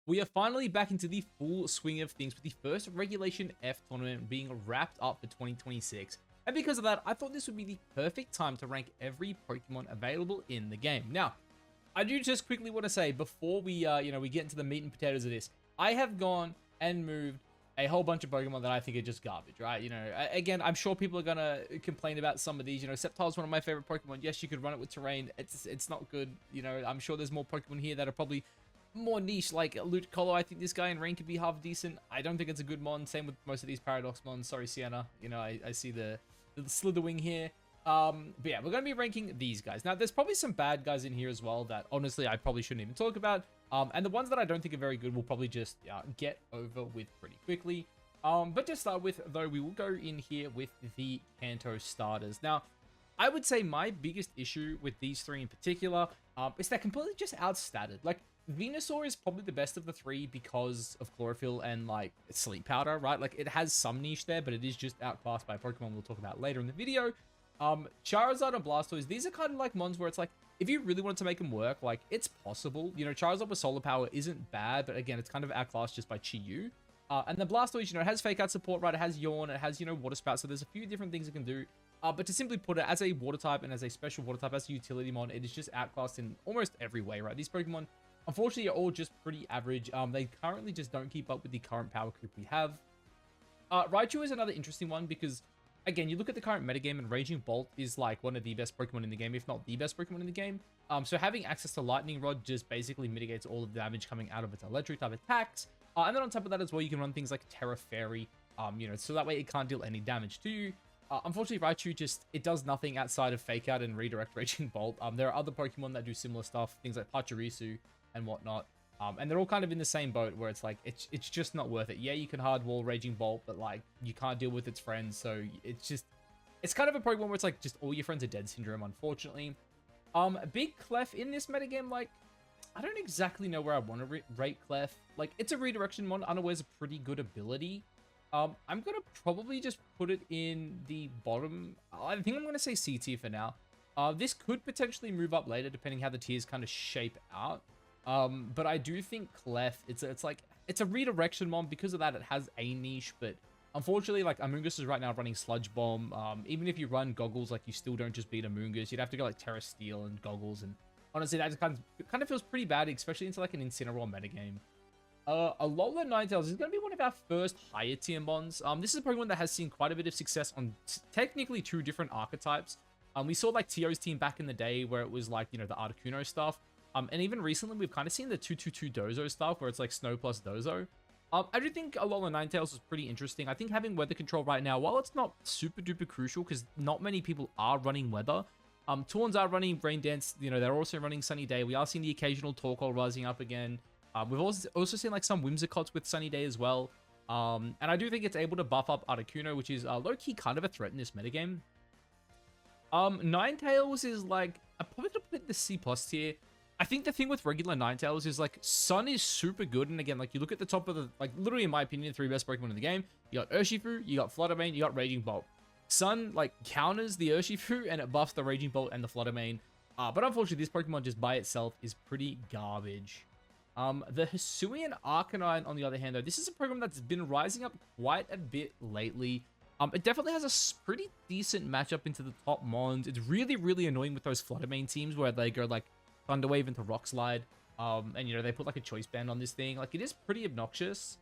We are finally back into the full swing of things with the first Regulation F tournament being wrapped up for 2026. And because of that, I thought this would be the perfect time to rank every Pokemon available in the game. Now, I do just quickly want to say before we we get into the meat and potatoes of this, I have gone and moved a whole bunch of Pokemon that I think are just garbage, right? Again, I'm sure people are gonna complain about some of these. Sceptile's one of my favorite Pokemon. Yes, you could run it with terrain. It's not good. I'm sure there's more Pokemon here that are probably more niche, like Ludicolo. I think this guy in rain could be half decent. I don't think it's a good mon. Same with most of these Paradox mons. Sorry, Sienna. I see the Slitherwing here. But yeah, we're going to be ranking these guys. Now, there's probably some bad guys in here as well that, honestly, I probably shouldn't even talk about. And the ones that I don't think are very good will probably just get over with pretty quickly. But to start with, though, we will go in here with the Kanto starters. Now, I would say my biggest issue with these three in particular is they're completely just outstatted. Like, Venusaur is probably the best of the three because of Chlorophyll and, like, Sleep Powder, right? Like, it has some niche there, but it is just outclassed by a Pokemon we'll talk about later in the video. Charizard and Blastoise, these are kind of like mons where it's like, if you really wanted to make them work, like, it's possible. Charizard with Solar Power isn't bad, but again, it's kind of outclassed just by Chi-Yu. And the Blastoise, it has Fake Out support, right? It has Yawn, it has, Water Spout, so there's a few different things it can do. But to simply put it, as a Water type and as a special Water type, as a utility mon, it is just outclassed in almost every way, right? These Pokemon, unfortunately, are all just pretty average. They currently just don't keep up with the current power creep we have. Raichu is another interesting one because, again, you look at the current metagame and Raging Bolt is like one of the best Pokemon in the game, if not the best Pokemon in the game. So having access to Lightning Rod just basically mitigates all of the damage coming out of its electric type attacks. And then on top of that as well, you can run things like Terra Fairy, so that way it can't deal any damage to you. Unfortunately, Raichu it does nothing outside of Fake Out and Redirect Raging Bolt. There are other Pokemon that do similar stuff, things like Pachirisu and whatnot. And they're all kind of in the same boat where it's like, it's just not worth it. Yeah, you can hardwall Raging Bolt, but like, you can't deal with its friends. So it's kind of a Pokemon where it's like, just all your friends are dead syndrome, unfortunately. Big Clef in this metagame, like, I don't exactly know where I want to rate Clef. Like, it's a redirection mon, Unaware's a pretty good ability. I'm going to probably just put it in the bottom. I think I'm going to say C tier for now. This could potentially move up later, depending how the tiers kind of shape out. But I do think Clef, it's a redirection mon. Because of that, it has a niche, but unfortunately, like, Amoonguss is right now running Sludge Bomb. Even if you run Goggles, like, you still don't just beat Amoonguss. You'd have to go like Terra Steel and Goggles, and honestly, that just kind of feels pretty bad, especially into like an Incineroar metagame. Alola Ninetales is going to be one of our first higher tier mons. This is a Pokemon that has seen quite a bit of success on technically two different archetypes. We saw like Tio's team back in the day where it was like, the Articuno stuff. And even recently, we've kind of seen the 2-2-2 Dozo stuff where it's like Snow plus Dozo. I do think Alola Ninetales is pretty interesting. I think having weather control right now, while it's not super duper crucial because not many people are running weather, Tauns are running Rain Dance. They're also running Sunny Day. We are seeing the occasional Torkoal rising up again. We've also seen like some Whimsicots with Sunny Day as well. And I do think it's able to buff up Articuno, which is low-key kind of a threat in this metagame. Ninetales is like, I'm probably going to put it in the C+ tier. I think the thing with regular Ninetales is like, Sun is super good. And again, like, you look at the top of the, like, literally in my opinion, the three best Pokemon in the game. You got Urshifu, you got Fluttermane, you got Raging Bolt. Sun, like, counters the Urshifu and it buffs the Raging Bolt and the Fluttermane. But unfortunately, this Pokemon just by itself is pretty garbage. The Hisuian Arcanine, on the other hand, though, this is a Pokemon that's been rising up quite a bit lately. It definitely has a pretty decent matchup into the top mons. It's really, really annoying with those Fluttermane teams where they go, like, Thunder Wave into Rock Slide. And, they put, like, a Choice Band on this thing. Like, it is pretty obnoxious.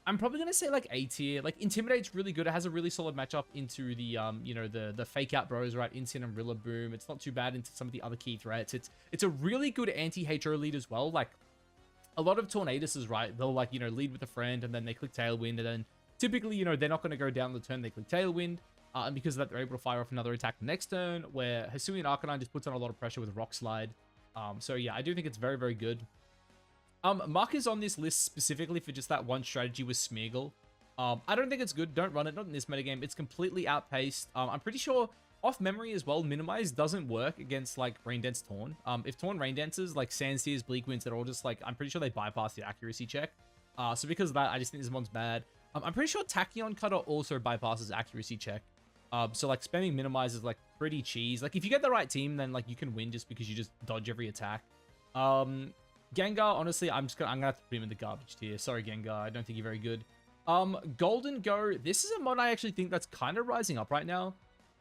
I'm probably going to say, like, A tier. Like, Intimidate's really good. It has a really solid matchup into the, the Fake Out bros, right? Incin and Rillaboom. It's not too bad into some of the other key threats. It's a really good anti-HO lead as well. Like, a lot of Tornaduses, right? They'll, like, lead with a friend, and then they click Tailwind, and then typically, they're not going to go down the turn. They click Tailwind, and because of that, they're able to fire off another attack next turn, where Hisuian Arcanine just puts on a lot of pressure with Rock Slide. So, yeah, I do think it's very, very good. Muk is on this list specifically for just that one strategy with Smeargle. I don't think it's good. Don't run it. Not in this metagame. It's completely outpaced. I'm pretty sure, off memory as well, Minimize doesn't work against, like, Rain Dance Torn. If Torn Rain Dances, like, Sandsears, Bleak Winds, they're all just, like, I'm pretty sure they bypass the accuracy check. So because of that, I just think this mon's bad. I'm pretty sure Tachyon Cutter also bypasses accuracy check. So, like, spamming Minimize is, like, pretty cheese. Like, if you get the right team, then, like, you can win just because you just dodge every attack. Gengar, honestly, I'm gonna have to put him in the garbage tier. Sorry, Gengar, I don't think you're very good. Golden Go, this is a mod I actually think that's kind of rising up right now.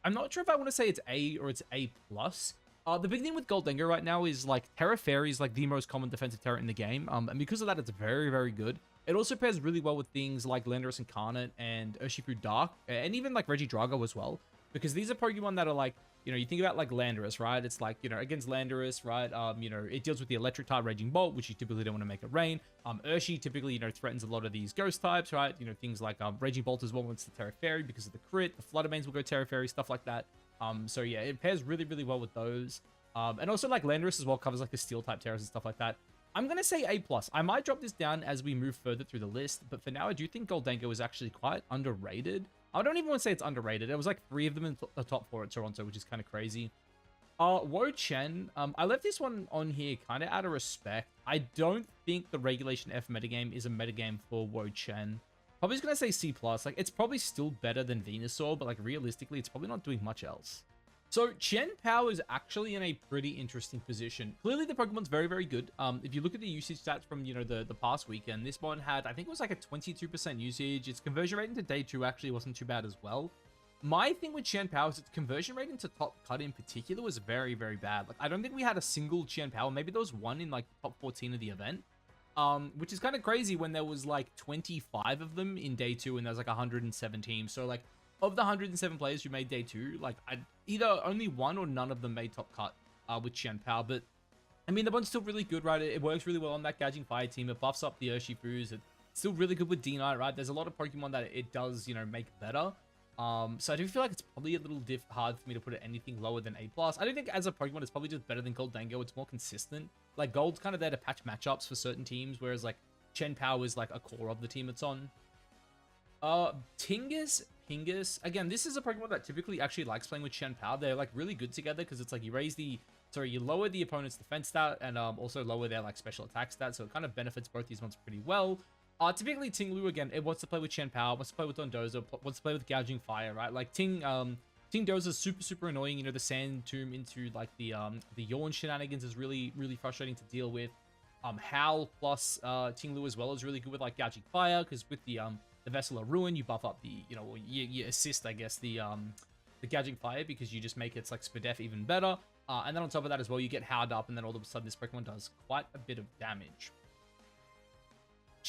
I'm not sure if I want to say it's A or it's A+. The big thing with Goldengo right now is, like, Terra Fairy is, like, the most common defensive Terra in the game, and because of that, it's very, very good. It also pairs really well with things like Landorus Incarnate and Urshifu Dark, and even, like, Regidrago as well, because these are Pokemon that are, like, you know, you think about, like, Landorus, right? It's like, you know, against Landorus, right? You know, it deals with the electric type Raging Bolt, which you typically don't want to make it rain. Urshi typically, you know, threatens a lot of these ghost types, right? You know, things like Raging Bolt as well when it's the Terra Fairy because of the crit. The Fluttermanes will go Terra Fairy, stuff like that. So yeah, it pairs really, really well with those. And also, like, Landorus as well covers, like, the steel type Terras and stuff like that. I'm going to say A+. I might drop this down as we move further through the list, but for now, I do think Goldengo is actually quite underrated. I don't even want to say it's underrated. There was, like, 3 of them in the top 4 at Toronto, which is kind of crazy. Wo Chen, I left this one on here kind of out of respect. I don't think the Regulation F metagame is a metagame for Wo Chen. Probably just going to say C+. Like, it's probably still better than Venusaur, but, like, realistically, it's probably not doing much else. So, Chien-Pao is actually in a pretty interesting position. Clearly, the Pokemon's very, very good. If you look at the usage stats from, you know, the past weekend, this one had, I think it was like a 22% usage. Its conversion rate into day 2 actually wasn't too bad as well. My thing with Chien-Pao is its conversion rate into top cut in particular was very, very bad. Like, I don't think we had a single Chien-Pao. Maybe there was one in, like, top 14 of the event. Which is kind of crazy when there was, like, 25 of them in day 2 and there's, like, 117. So, like, of the 107 players who made day 2, like, either only one or none of them made top cut with Chien-Pao. But, I mean, the one's still really good, right? It works really well on that Gouging Fire team. It buffs up the Urshifus. It's still really good with D-Knight, right? There's a lot of Pokemon that it does, you know, make better. So I do feel like it's probably a little hard for me to put it anything lower than A+. I don't think as a Pokemon, it's probably just better than Goldengo. It's more consistent. Like, Gold's kind of there to patch matchups for certain teams, whereas, like, Chien-Pao is, like, a core of the team it's on. Pingus. Again, this is a Pokemon that typically actually likes playing with Chien-Pao. They're, like, really good together because it's, like, you lower the opponent's defense stat and also lower their, like, special attack stat, so it kind of benefits both these ones pretty well. Typically, Ting-Lu, again, it wants to play with Chien-Pao, wants to play with Dondozo, wants to play with Gouging Fire, right? Like, Ting-Doza's super, super annoying. You know, the Sand Tomb into, like, the Yawn shenanigans is really, really frustrating to deal with. Howl plus Ting-Lu as well is really good with, like, Gouging Fire, because with the Vessel of Ruin, you buff up the, you know, you assist, I guess, the Gouging Fire, because you just make its, like, Spadef even better. And then on top of that as well, you get Howled Up, and then all of a sudden this Pokemon does quite a bit of damage.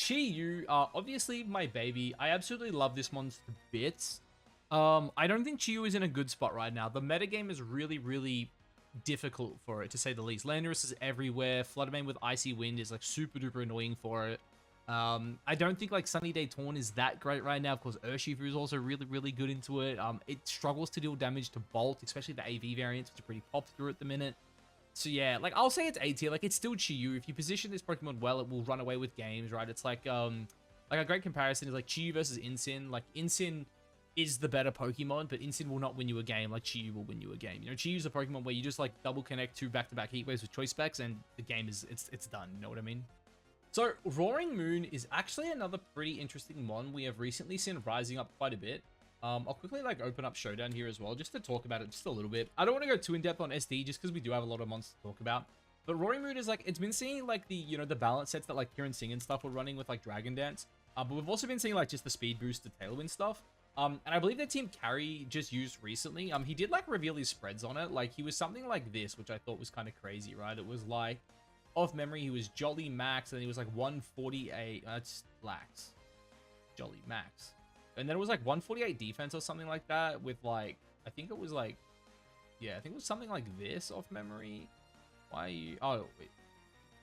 Chi-Yu, obviously my baby. I absolutely love this monster to bits. I don't think Chi-Yu is in a good spot right now. The metagame is really, really difficult for it, to say the least. Landorus is everywhere. Fluttermane with Icy Wind is, like, super duper annoying for it. I don't think, like, Sunny Day Torn is that great right now. Of course, Urshifu is also really, really good into it. It struggles to deal damage to Bolt, especially the AV variants, which are pretty popular at the minute. So yeah, like, I'll say it's A tier. Like, it's still Chi-Yu. If you position this Pokemon well, it will run away with games, right? It's like a great comparison is, like, Chi-Yu versus Incin. Like, Incin is the better Pokemon, but Incin will not win you a game like Chi-Yu will win you a game. You know, Chi-Yu's a Pokemon where you just, like, double connect 2 back-to-back Heat Waves with Choice Specs, and the game is, it's done. You know what I mean? So, Roaring Moon is actually another pretty interesting mon we have recently seen rising up quite a bit. I'll quickly, like, open up Showdown here as well, just to talk about it just a little bit. I don't want to go too in-depth on SD, just because we do have a lot of mons to talk about. But Roaring Moon is, like, it's been seeing, like, the, you know, the balance sets that, like, Kieran Singh and stuff were running with, like, Dragon Dance. But we've also been seeing, like, just the speed boost to Tailwind stuff. And I believe that Team Carry just used recently. He did, like, reveal his spreads on it. Like, he was something like this, which I thought was kind of crazy, right? It was, like, off memory, he was Jolly Max, and he was, like, 148, that's lax. Jolly Max. And then it was, like, 148 defense or something like that with, like, I think it was, like, yeah, I think it was something like this off memory. Why are you, oh, wait,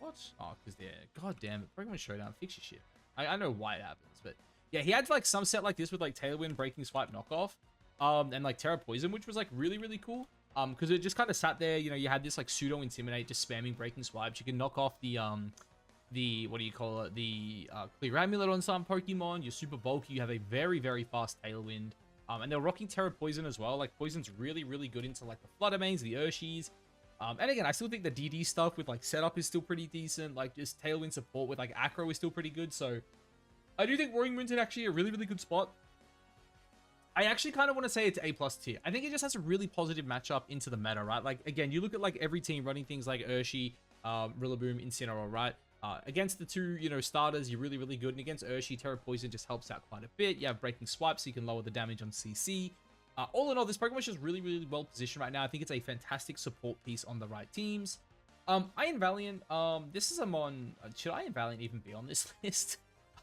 what? Oh, because they're, god damn it, Pokemon Showdown, fix your shit. I know why it happens, but yeah, he had, like, some set like this with, like, Tailwind, Breaking Swipe, Knockoff, and, like, Terra Poison, which was, like, really, really cool. Because it just kind of sat there, you know, you had this, like, pseudo Intimidate, just spamming Breaking Swipes. You can knock off the what do you call it, the Clear Amulet on some Pokemon. You're super bulky, you have a very, very fast Tailwind. And they're rocking Terra Poison as well. Like, Poison's really, really good into, like, the Fluttermanes, the Urshis. And again, I still think the DD stuff with, like, setup is still pretty decent. Like, just Tailwind support with, like, Acro is still pretty good. So, I do think Roaring Moon's in actually a really, really good spot. I actually kind of want to say it's A+ tier. I think it just has a really positive matchup into the meta, right? Like, again, you look at, like, every team running things like Urshi, Rillaboom, Incineroar, right? Against the two, starters, you're really, really good. And against Urshi, Terra Poison just helps out quite a bit. You have Breaking Swipe, so you can lower the damage on CC. All in all, this Pokemon is just really, really well positioned right now. I think it's a fantastic support piece on the right teams. Iron Valiant, this is a mon... should Iron Valiant even be on this list?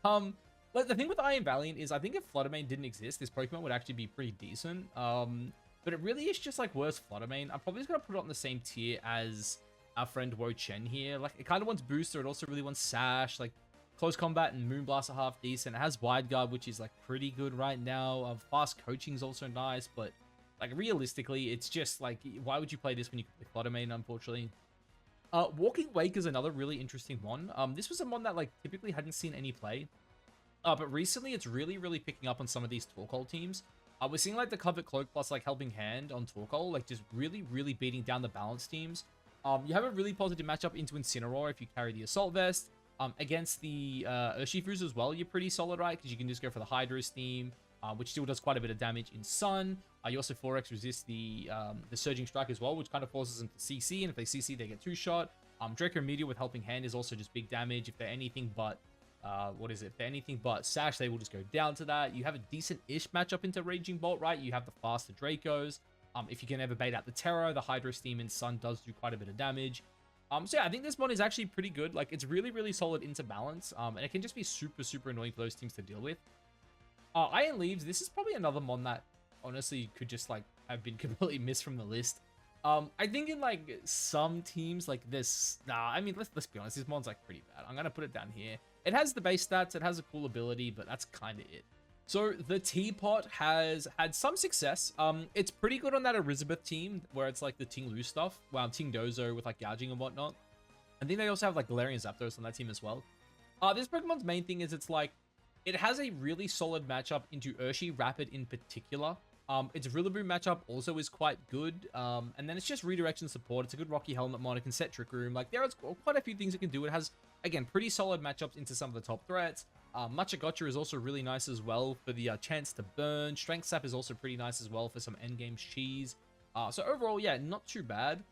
But the thing with Iron Valiant is I think if Flutter Mane didn't exist, this Pokemon would actually be pretty decent. But it really is just like worse Flutter Mane. I'm probably just going to put it on the same tier as our friend Wo Chen here. Like, it kind of wants Booster. It also really wants Sash. Like, Close Combat and Moonblast are half decent. It has Wide Guard, which is like pretty good right now. Fast Coaching is also nice, but like realistically, it's just like, why would you play this when you could play Flutter Mane, unfortunately? Walking Wake is another really interesting one. This was a one that like typically hadn't seen any play. But recently it's really, really picking up on some of these Torkoal teams. We're seeing like the Covered Cloak plus like Helping Hand on Torkoal, like just really, really beating down the balance teams. You have a really positive matchup into Incineroar if you carry the Assault Vest. Against the Urshifus as well, you're pretty solid, right? Because you can just go for the Hydro Steam, which still does quite a bit of damage in Sun. You also 4x resist the Surging Strike as well, which kind of forces them to CC, and if they CC, they get 2-shot. Draco Meteor with Helping Hand is also just big damage. If they're anything but, if they're anything but Sash, they will just go down to that. You have a decent-ish matchup into Raging Bolt, right? You have the faster Dracos. If you can ever bait out the Terror, the Hydro Steam in Sun does do quite a bit of damage. So yeah, I think this one is actually pretty good. Like, it's really, really solid into balance. And it can just be super, super annoying for those teams to deal with. Iron Leaves, this is probably another mon that honestly could just like have been completely missed from the list. I think in like some teams like this, I mean, let's be honest, this mon's like pretty bad. I'm gonna put it down here. It has the base stats, it has a cool ability, but that's kind of it. So the Teapot has had some success. It's pretty good on that Elizabeth team where it's like the Ting Lu stuff. Wow, Ting Dozo with like gouging and whatnot. I think they also have like Galarian Zapdos on that team as well. This Pokemon's main thing is it's like, it has a really solid matchup into Urshi Rapid in particular. Its Rillaboom matchup also is quite good. And then it's just redirection support. It's a good Rocky Helmet mod. It can set Trick Room. Like, there is quite a few things it can do. It has, again, pretty solid matchups into some of the top threats. Machagotcha is also really nice as well for the chance to burn. Strength Sap is also pretty nice as well for some endgame cheese. So overall, yeah, not too bad.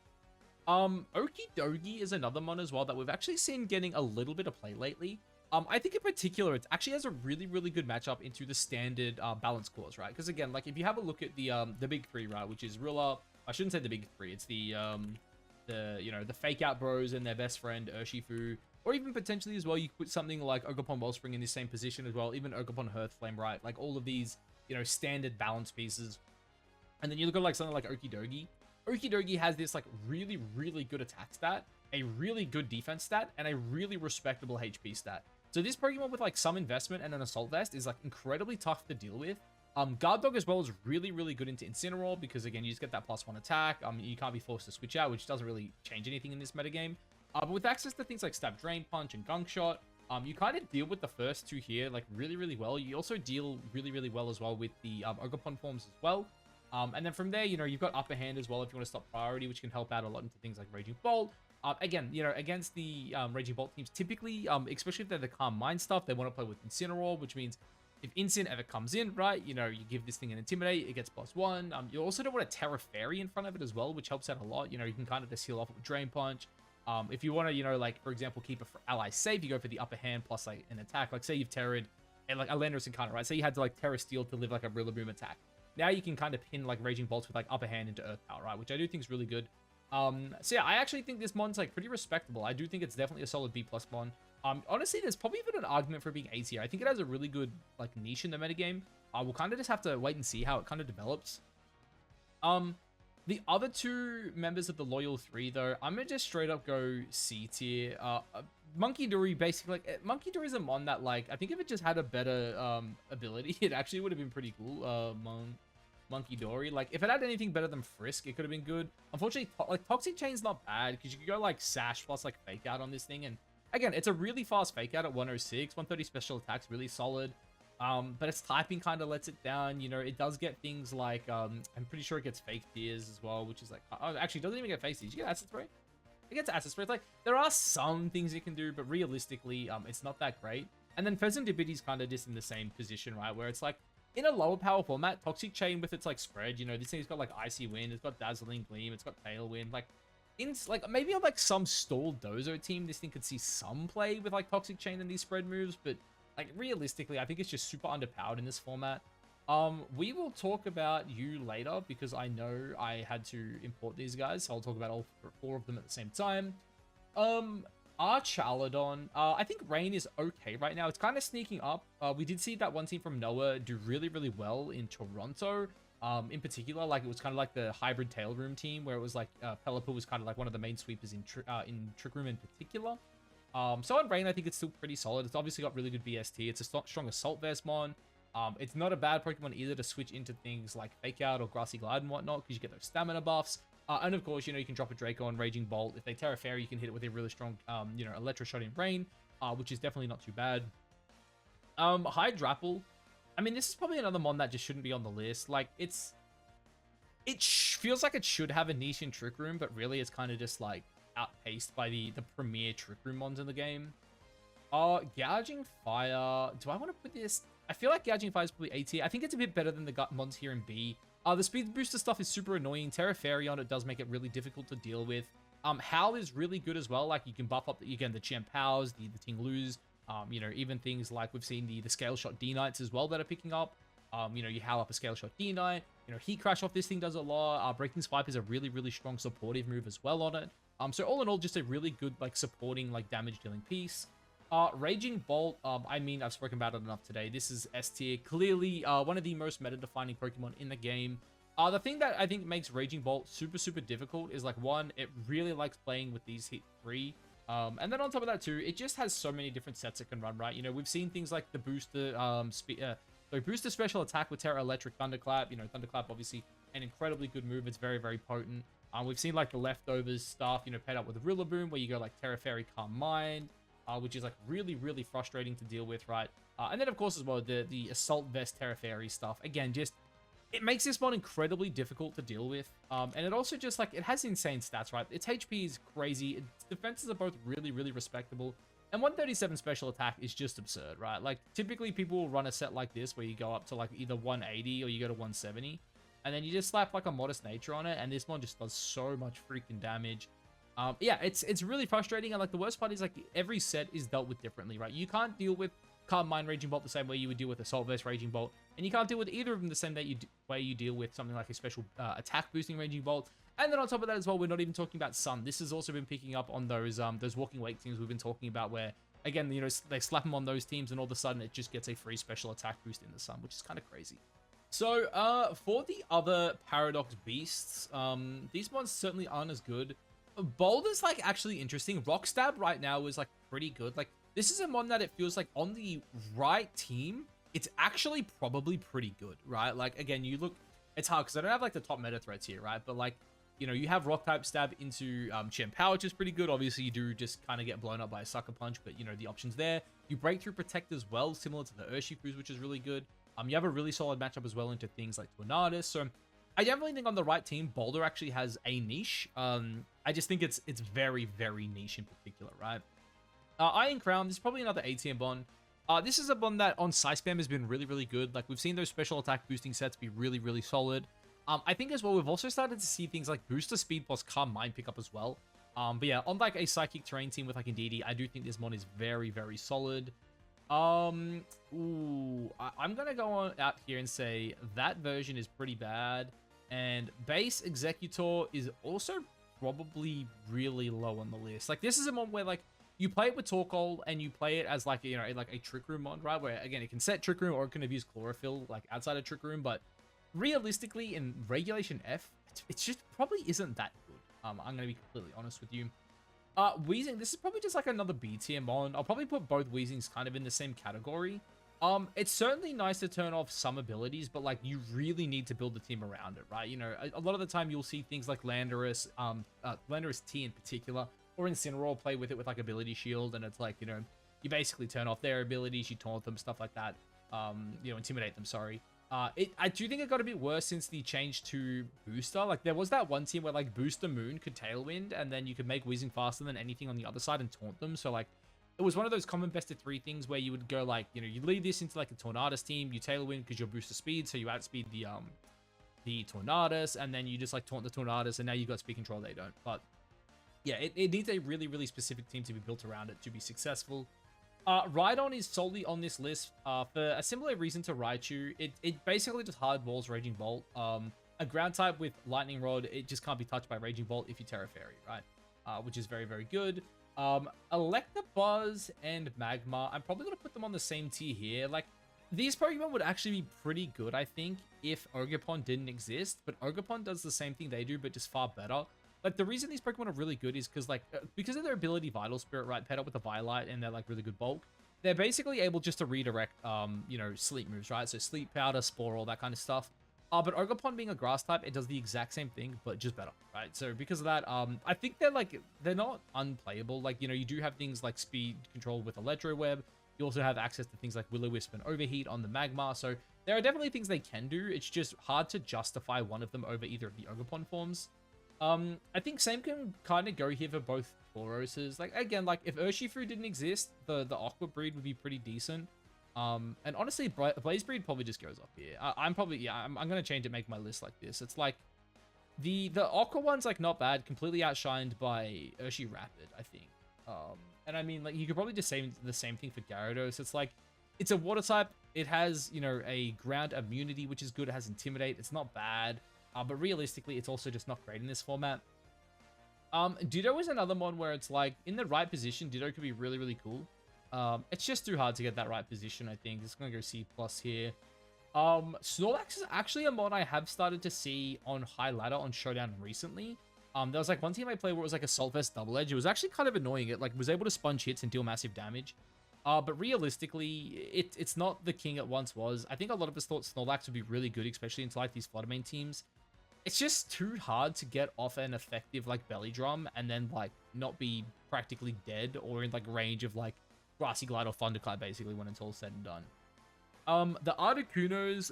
Okidogi is another mon as well that we've actually seen getting a little bit of play lately. I think in particular, it actually has a really, really good matchup into the standard balance clause, right? Because again, like if you have a look at the big three, right, which is Rilla, I shouldn't say the big three, it's the Fake Out Bros and their best friend Urshifu, or even potentially as well, you put something like Ogerpon Wellspring in the same position as well, even Ogerpon Hearthflame, right? Like all of these, standard balance pieces. And then you look at like something like Okidogi. Okidogi has this like really, really good attack stat, a really good defense stat, and a really respectable HP stat. So this Pokemon with like some investment and an Assault Vest is like incredibly tough to deal with. Guard Dog as well is really, really good into Incineroar because again, you just get that +1 attack. You can't be forced to switch out, which doesn't really change anything in this metagame. But with access to things like Stab Drain Punch and Gunk Shot, you kind of deal with the first two here like really, really well. You also deal really, really well as well with the Ogerpon forms as well. And then from there, you've got Upper Hand as well if you want to stop Priority, which can help out a lot into things like Raging Bolt. Again, against the Raging Bolt teams, typically, especially if they're the Calm Mind stuff, they want to play with Incineroar, which means if Incin ever comes in, right, you give this thing an Intimidate, it gets +1. You also don't want a Terra Fairy in front of it as well, which helps out a lot. You can kind of just heal off with Drain Punch. If you want to, like, for example, keep a ally safe, you go for the Upper Hand plus, like, an attack. Like, say you've Terra'd, and, like, a Landorus Incarnate, right? Say you had to, like, Terra Steel to live, like, a Rillaboom attack. Now you can kind of pin, like, Raging Bolts with, like, Upper Hand into Earth Power, right? Which I do think is really good. So yeah, I actually think this mon's, like, pretty respectable. I do think it's definitely a solid B+ mon. Honestly, there's probably even an argument for being A tier. I think it has a really good, like, niche in the metagame. We'll kind of just have to wait and see how it kind of develops. The other two members of the Loyal 3, though, I'm going to just straight up go C tier. Munkidori, basically, like, Munkidori is a mon that, like, I think if it just had a better ability, it actually would have been pretty cool. Munkidori, like, if it had anything better than Frisk, it could have been good. Unfortunately, like, Toxic Chain's not bad, because you could go, like, Sash plus, like, Fake Out on this thing, and again, it's a really fast Fake Out at 106, 130 special attacks, really solid. But its typing kind of lets it down. It does get things like, I'm pretty sure it gets Fake Tears as well, which is like, oh, actually, it doesn't even get Fake Tears. Did you get Acid Spray? It gets Acid Spray. It's like, there are some things it can do, but realistically, it's not that great. And then Pheasant Dibity's kind of just in the same position, right? Where it's like, in a lower power format, Toxic Chain with its like spread, this thing's got like Icy Wind, it's got Dazzling Gleam, it's got Tailwind. Like, in like maybe on like some stalled Dozo team, this thing could see some play with like Toxic Chain and these spread moves, but like realistically, I think it's just super underpowered in this format. We will talk about you later because I know I had to import these guys, so I'll talk about all four of them at the same time. Archaladon, I think Rain is okay right now. It's kind of sneaking up. We did see that one team from Noah do really, really well in Toronto. In particular, like it was kind of like the hybrid tail room team where it was like Pelipper was kind of like one of the main sweepers in Trick Room in particular. So on Rain, I think it's still pretty solid. It's obviously got really good BST. It's a strong Assault Versmon. It's not a bad Pokemon either to switch into things like Fake Out or Grassy Glide and whatnot because you get those stamina buffs. And of course, you know, you can drop a Draco on Raging Bolt. If they Terra Fairy, you can hit it with a really strong, you know, Electro Shot in Rain, which is definitely not too bad. Hydrapple. I mean, this is probably another mon that just shouldn't be on the list. Like, it feels like it should have a niche in Trick Room, but really it's kind of just like outpaced by the premier Trick Room mons in the game. Gouging Fire. Do I want to put this? I feel like Gouging Fire is probably A tier. I think it's a bit better than the mons here in B. The speed booster stuff is super annoying. Terra Fairy on it does make it really difficult to deal with. Howl is really good as well. Like you can buff up again the Champ Powers, the Tinglus, you know, even things like we've seen the Scale Shot D-Knights as well that are picking up. You know, you howl up a Scale Shot D-Knight. You know, Heat Crash off this thing does a lot. Breaking Swipe is a really, really strong supportive move as well on it. So all in all, just a really good like supporting like damage dealing piece. Raging Bolt, I mean, I've spoken about it enough today. This is S tier. Clearly, one of the most meta-defining Pokemon in the game. The thing that I think makes Raging Bolt super, super difficult is, like, one, it really likes playing with these hit 3. And then on top of that, too, it just has so many different sets it can run, right? You know, we've seen things like the booster, booster special attack with Terra Electric Thunderclap. You know, Thunderclap, obviously, an incredibly good move. It's very, very potent. We've seen, like, the leftovers stuff, you know, paired up with Rillaboom, where you go, like, Terra Fairy Calm Mind. Which is like really, really frustrating to deal with, right? And then of course as well, the Assault Vest Terra Fairy stuff. Again, just, it makes this mod incredibly difficult to deal with. And it also just like, it has insane stats, right? Its HP is crazy. Its defenses are both really, really respectable. And 137 special attack is just absurd, right? Like typically people will run a set like this where you go up to like either 180 or you go to 170. And then you just slap like a Modest Nature on it. And this mod just does so much freaking damage. Yeah, it's really frustrating, and like the worst part is like every set is dealt with differently, right? You can't deal with Calm Mind Raging Bolt the same way you would deal with Assault Vest Raging Bolt, and you can't deal with either of them the same way you deal with something like a special attack boosting Raging Bolt. And then on top of that as well, we're not even talking about Sun. This has also been picking up on those Walking Wake teams we've been talking about, where again, you know, they slap them on those teams, and all of a sudden it just gets a free special attack boost in the Sun, which is kind of crazy. So for the other Paradox Beasts, these ones certainly aren't as good. Boulder's like actually interesting. Rockstab right now is like pretty good. Like this is a mon that it feels like on the right team, it's actually probably pretty good, right? Like again, you look, it's hard because I don't have like the top meta threats here, right? But like, you know, you have Rock type stab into Champ Power, which is pretty good. Obviously, you do just kind of get blown up by a Sucker Punch, but you know the options there. You Breakthrough Protect as well, similar to the Urshifus, which is really good. You have a really solid matchup as well into things like Tornadus. So I definitely think on the right team, Boulder actually has a niche. I just think it's very, very niche in particular, right? Iron Crown, this is probably another A-tier bond. This is a bond that on Scythe Spam has been really, really good. Like, we've seen those special attack boosting sets be really, really solid. I think as well, we've also started to see things like Booster Speed plus Calm Mind pick up as well. But yeah, on like a Psychic Terrain team with like Indeedee, I do think this mod is very, very solid. I'm gonna go on out here and say that version is pretty bad. And Base Executor is also probably really low on the list. Like, this is a mod where, like, you play it with Torkoal and you play it as, like, you know, like a Trick Room mod, right? Where, again, it can set Trick Room or it can have used Chlorophyll, like, outside of Trick Room. But realistically, in Regulation F, it just probably isn't that good. I'm going to be completely honest with you. Weezing, this is probably just, like, another B tier mod. I'll probably put both Weezings kind of in the same category. It's certainly nice to turn off some abilities, but like you really need to build the team around it, right? You know, a lot of the time you'll see things like Landorus, Landorus T in particular, or Incineroar play with it with like ability shield, and it's like, you know, you basically turn off their abilities, you taunt them, stuff like that. You know, intimidate them, sorry. I do think it got a bit worse since the change to Booster. Like there was that one team where like Booster Moon could Tailwind, and then you could make Weezing faster than anything on the other side and taunt them. So like, it was one of those common best of 3 things where you would go like, you know, you lead this into like a Tornadus team, you Tailwind because you're booster speed, so you outspeed the Tornadus, and then you just like taunt the Tornadus, and now you've got speed control, they don't. But Yeah, it needs a really, really specific team to be built around it to be successful. Rhydon is solely on this list for a similar reason to Raichu. It basically just hard balls Raging Bolt. A ground type with Lightning Rod, it just can't be touched by Raging Bolt if you Terra Fairy, right? Which is very, very good. Electabuzz and Magma, I'm probably going to put them on the same tier here. Like, these Pokemon would actually be pretty good, I think, if Ogerpon didn't exist. But Ogerpon does the same thing they do, but just far better. Like, the reason these Pokemon are really good is because, like, because of their ability Vital Spirit, right, paired up with the Violite and their, like, really good bulk, they're basically able just to redirect, you know, sleep moves, right? So Sleep Powder, Spore, all that kind of stuff. But Ogerpon being a grass type, it does the exact same thing, but just better, right? So because of that, I think they're not unplayable. Like, you know, you do have things like speed control with Electro Web. You also have access to things like Will-O-Wisp and Overheat on the Magmar. So there are definitely things they can do. It's just hard to justify one of them over either of the Ogerpon forms. I think same can kind of go here for both Tauroses. Like, again, like, if Urshifu didn't exist, the Aqua breed would be pretty decent. And honestly, Blaze breed probably just goes up here. I'm gonna change it, make my list like this. It's like, the Aqua one's, like, not bad, completely outshined by Urshirakid, I think. And I mean, like, you could probably just say the same thing for Gyarados. It's like, it's a water type. It has, you know, a ground immunity, which is good. It has Intimidate. It's not bad. But realistically, it's also just not great in this format. Ditto is another one where it's like, in the right position, Ditto could be really, really cool. It's just too hard to get that right position, I think. It's going to go C+ here. Snorlax is actually a mod I have started to see on High Ladder on Showdown recently. There was like one team I played where it was like a Salt Vest Double Edge. It was actually kind of annoying. It like was able to sponge hits and deal massive damage. But realistically, it's not the king it once was. I think a lot of us thought Snorlax would be really good, especially into like these Flutter Mane teams. It's just too hard to get off an effective like Belly Drum and then like not be practically dead or in like range of like Grassy Glide or Thunderclap basically when it's all said and done. The Articunos,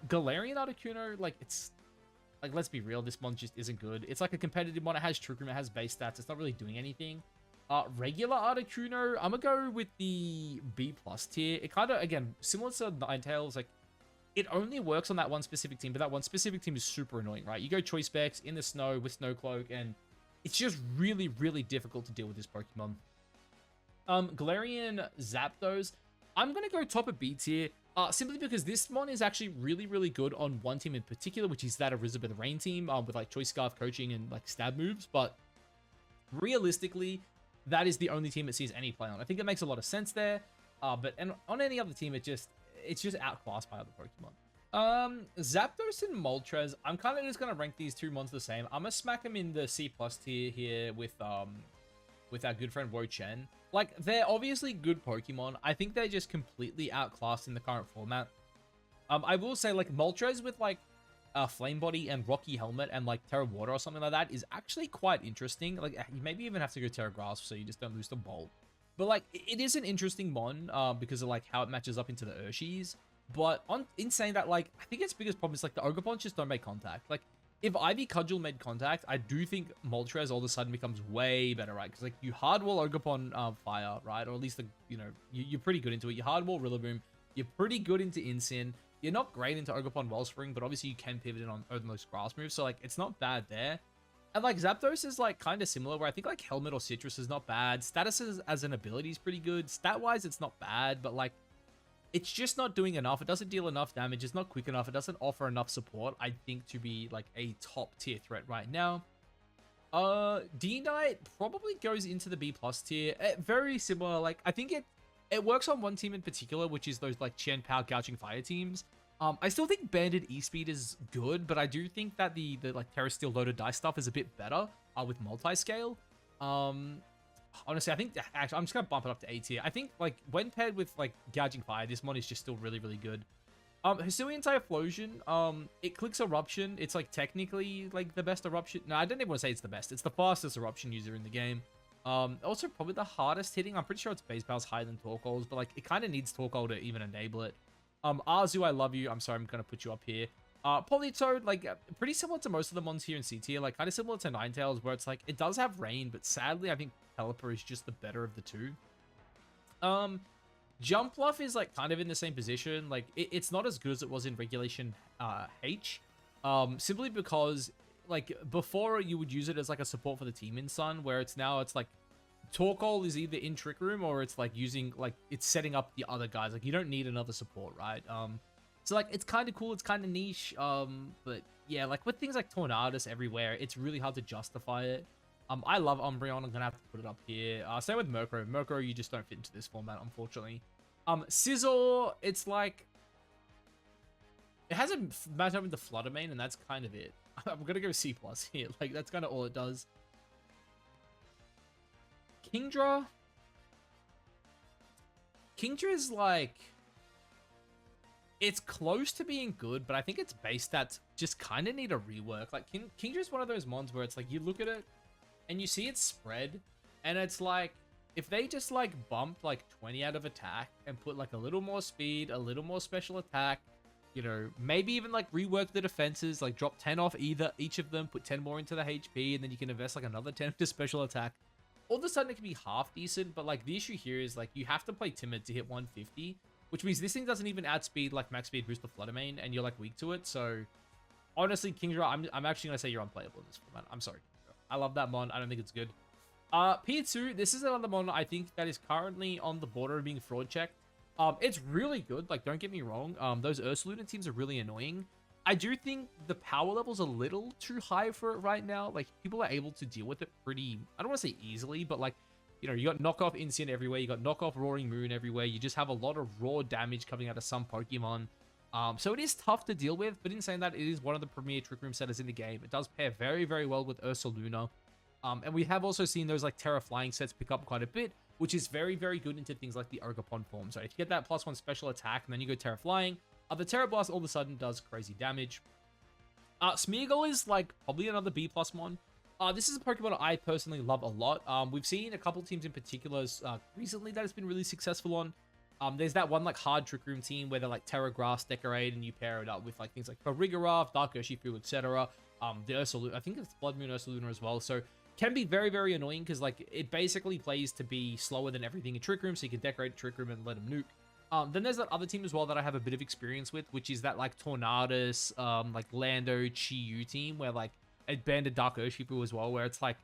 Galarian Articuno, like it's like, let's be real, this one just isn't good. It's like a competitive one. It has Trick Room, it has base stats. It's not really doing anything. Regular Articuno, I'm gonna go with the B+ tier. It kind of, again, similar to Ninetales, like, it only works on that one specific team, but that one specific team is super annoying, right? You go Choice Specs in the snow with Snow Cloak, and it's just really, really difficult to deal with this Pokemon. Galarian Zapdos, I'm gonna go top of B tier, simply because this one is actually really, really good on one team in particular, which is that Elizabeth Rain team, with like Choice Scarf coaching and like stab moves, but realistically, that is the only team it sees any play on. I think it makes a lot of sense there, but on any other team, it's just outclassed by other Pokemon. Zapdos and Moltres, I'm kind of just gonna rank these two mons the same. I'm gonna smack them in the C+ tier here with our good friend Wo-Chen. Like, they're obviously good Pokemon. I think they're just completely outclassed in the current format. I will say, like, Moltres with, like, Flame Body and Rocky Helmet and, like, Terra Water or something like that is actually quite interesting. Like, you maybe even have to go Terra Grass so you just don't lose the Bolt. But, like, it is an interesting mon because of, like, how it matches up into the Urshis. But in saying that, like, I think its biggest problem is, like, the Ogerpons just don't make contact. Like, if Ivy Cudgel made contact, I do think Moltres all of a sudden becomes way better, right? Because, like, you hardwall Ogerpon Fire, right? Or at least, you know, you're pretty good into it. You hardwall Rillaboom. You're pretty good into Incin. You're not great into Ogerpon Wellspring, but obviously you can pivot in on most grass moves. So, like, it's not bad there. And, like, Zapdos is, like, kind of similar, where I think, like, Helmet or Citrus is not bad. Status as an ability is pretty good. Stat-wise, it's not bad, but, like, it's just not doing enough. It doesn't deal enough damage. It's not quick enough. It doesn't offer enough support, I think, to be, like, a top-tier threat right now. D-Knight probably goes into the B+ tier. Very similar. Like, I think it works on one team in particular, which is those, like, Chien-Pao Gouging Fire teams. I still think Banded E-Speed is good, but I do think that the like, Terra Steel Loaded Dice stuff is a bit better with Multiscale. Honestly, I think, actually, I'm just going to bump it up to A tier. I think, like, when paired with, like, Gouging Fire, this mod is just still really, really good. Hisuian Typhlosion, it clicks Eruption. It's, like, technically, like, the best Eruption. No, I don't even want to say it's the best. It's the fastest Eruption user in the game. Also, probably the hardest hitting. I'm pretty sure its base power is higher than Torkoal's, but, like, it kind of needs Torkoal to even enable it. Arzu, I love you. I'm sorry, I'm going to put you up here. Politoed, like, pretty similar to most of the mons here in C tier. Like, kind of similar to Ninetales, where it's, like, it does have Rain, but sadly, I think Pelipper is just the better of the two. Jumpluff is, like, kind of in the same position. Like, it's not as good as it was in Regulation H. Simply because, like before you would use it as like a support for the team in Sun, where it's like Torkoal is either in Trick Room or it's like using like it's setting up the other guys. Like you don't need another support, right? So like it's kind of cool, it's kind of niche. But yeah, like with things like Tornadus everywhere, it's really hard to justify it. I love Umbreon. I'm gonna have to put it up here. Same with Murkrow. Murkrow, you just don't fit into this format, unfortunately. Scizor, it's like it has a matchup with the Flutter Mane, and that's kind of it. I'm gonna go C+ here. Like that's kind of all it does. Kingdra is like, it's close to being good, but I think its base stats just kind of need a rework. Like Kingdra is one of those mons where it's like you look at it and you see its spread, and it's like if they just like bump like 20 out of attack and put like a little more speed, a little more special attack, you know, maybe even like rework the defenses, like drop 10 off each of them, put 10 more into the HP, and then you can invest like another 10 into special attack. All of a sudden it can be half decent, but like the issue here is like you have to play Timid to hit 150, which means this thing doesn't even add speed like max speed boost the Flutter Mane, and you're like weak to it. So honestly, Kingdra, I'm actually gonna say you're unplayable in this format. I'm sorry. I love that mon. I don't think it's good. Pietsu, this is another mon I think that is currently on the border of being fraud checked. It's really good. Like, don't get me wrong. Those Ursaluna teams are really annoying. I do think the power level's a little too high for it right now. Like, people are able to deal with it pretty, I don't want to say easily, but like, you know, you got knockoff Incien everywhere. You got knockoff Roaring Moon everywhere. You just have a lot of raw damage coming out of some Pokemon. So it is tough to deal with, but in saying that, it is one of the premier Trick Room setters in the game. It does pair very, very well with Ursaluna. And we have also seen those like Terra Flying sets pick up quite a bit, which is very, very good into things like the Ogerpon form. So if you get that +1 special attack and then you go Terra Flying, the Terra Blast all of a sudden does crazy damage. Smeargle is like probably another B+ mon. This is a Pokemon I personally love a lot. We've seen a couple teams in particular recently that it's been really successful on. There's that one like hard Trick Room team where they're like Terra Grass Decorate and you pair it up with like things like Farigiraf, Dark Urshifu, etc. The Ursaluna, I think it's Blood Moon Ursaluna as well. So can be very, very annoying because like it basically plays to be slower than everything in Trick Room, so you can decorate Trick Room and let them nuke. Then there's that other team as well that I have a bit of experience with, which is that like Tornadus, like Lando, Chi-Yu team, where like it banded Dark Urshifu as well, where it's like,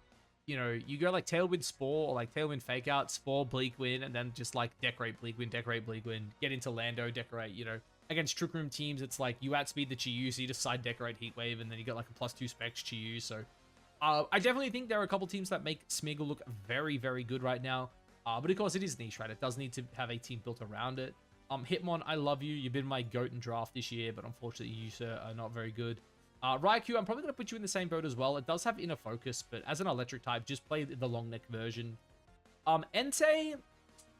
you know, you go like Tailwind Spore or like Tailwind Fake Out, Spore Bleak Wind, and then just like decorate Bleak Wind, get into Lando, decorate, you know. Against Trick Room teams, it's like you outspeed the Chi-Yu, so you just side decorate Heat Wave, and then you got like a +2 specs Chi-Yu, so I definitely think there are a couple teams that make Smeargle look very, very good right now. But of course, it is niche, right? It does need to have a team built around it. Hitmon, I love you. You've been my GOAT in draft this year, but unfortunately, you, sir, are not very good. Raikou, I'm probably going to put you in the same boat as well. It does have Inner Focus, but as an electric type, just play the long neck version. Entei,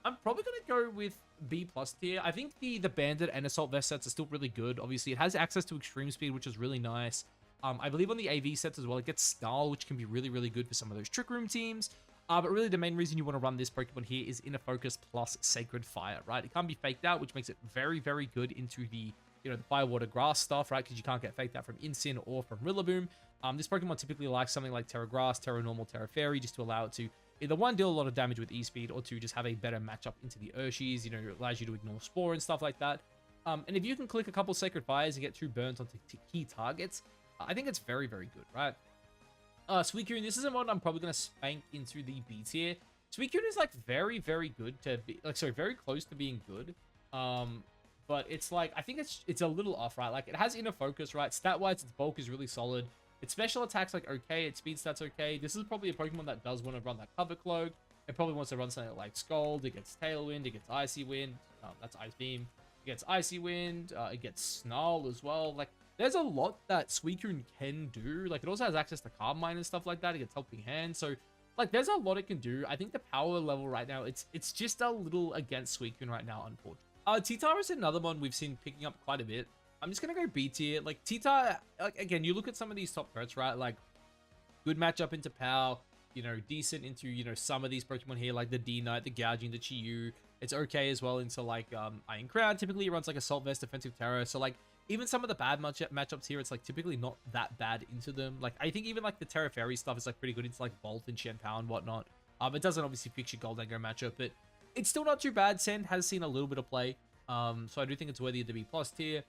I'm probably going to go with B+ tier. I think the Bandit and Assault Vest sets are still really good. Obviously, it has access to Extreme Speed, which is really nice. I believe on the AV sets as well, it gets Snarl, which can be really, really good for some of those Trick Room teams. But really, the main reason you want to run this Pokemon here is Inner Focus plus Sacred Fire, right? It can't be faked out, which makes it very, very good into the, you know, the Fire, Water, Grass stuff, right? Because you can't get faked out from Incin or from Rillaboom. This Pokemon typically likes something like Terra Grass, Terra Normal, Terra Fairy, just to allow it to either one, deal a lot of damage with E-Speed, or two, just have a better matchup into the Urshis. You know, it allows you to ignore Spore and stuff like that. And if you can click a couple Sacred Fires and get 2 burns onto key targets, I think it's very, very good, right? Suicune, this is a mod I'm probably going to spank into the B tier. Suicune is like very, very good to be, like, sorry, very close to being good. But it's like, I think it's a little off, right? Like, it has Inner Focus, right? Stat-wise, its bulk is really solid. Its special attack's like okay, its speed stat's okay. This is probably a Pokemon that does want to run that Cover Cloak. It probably wants to run something like Scald. It gets Tailwind, it gets Icy Wind. That's Ice Beam. It gets Icy Wind, it gets Snarl as well. Like, there's a lot that Suicune can do. Like, it also has access to Carbmine and stuff like that. It gets Helping Hand. So, like, there's a lot it can do. I think the power level right now, it's just a little against Suicune right now, unfortunately. T-Tar is another one we've seen picking up quite a bit. I'm just going to go B tier. Like, T-Tar, like, again, you look at some of these top threats, right? Like, good matchup into Pow, you know, decent into, you know, some of these Pokemon here, like the D-Knight, the Gouging, the Chi-Yu. It's okay as well into, like, Iron Crown. Typically, it runs, like, Assault Vest, Defensive Terror. So, like, even some of the bad matchups here, it's, like, typically not that bad into them. Like, I think even, like, the Terra Fairy stuff is, like, pretty good into, like, Bolt and Shenpao and whatnot. It doesn't obviously fix your Goldango matchup, but it's still not too bad. Sand has seen a little bit of play. So I do think it's worthy of the B+ tier.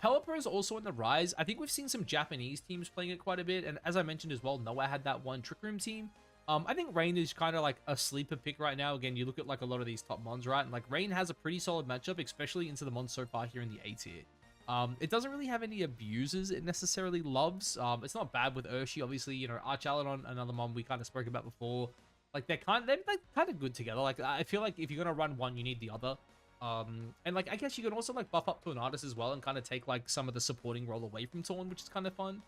Pelipper is also on the rise. I think we've seen some Japanese teams playing it quite a bit, and as I mentioned as well, Noah had that one Trick Room team. I think Rain is kind of like a sleeper pick right now. Again, you look at like a lot of these top mons, right? And like Rain has a pretty solid matchup, especially into the mons so far here in the A tier. It doesn't really have any abusers it necessarily loves. It's not bad with Urshi, obviously, you know, Archaladon, another mon we kind of spoke about before. Like they're kind of good together. Like I feel like if you're gonna run one, you need the other. And like I guess you can also like buff up to an artist as well and kind of take like some of the supporting role away from Torn, which is kind of fun.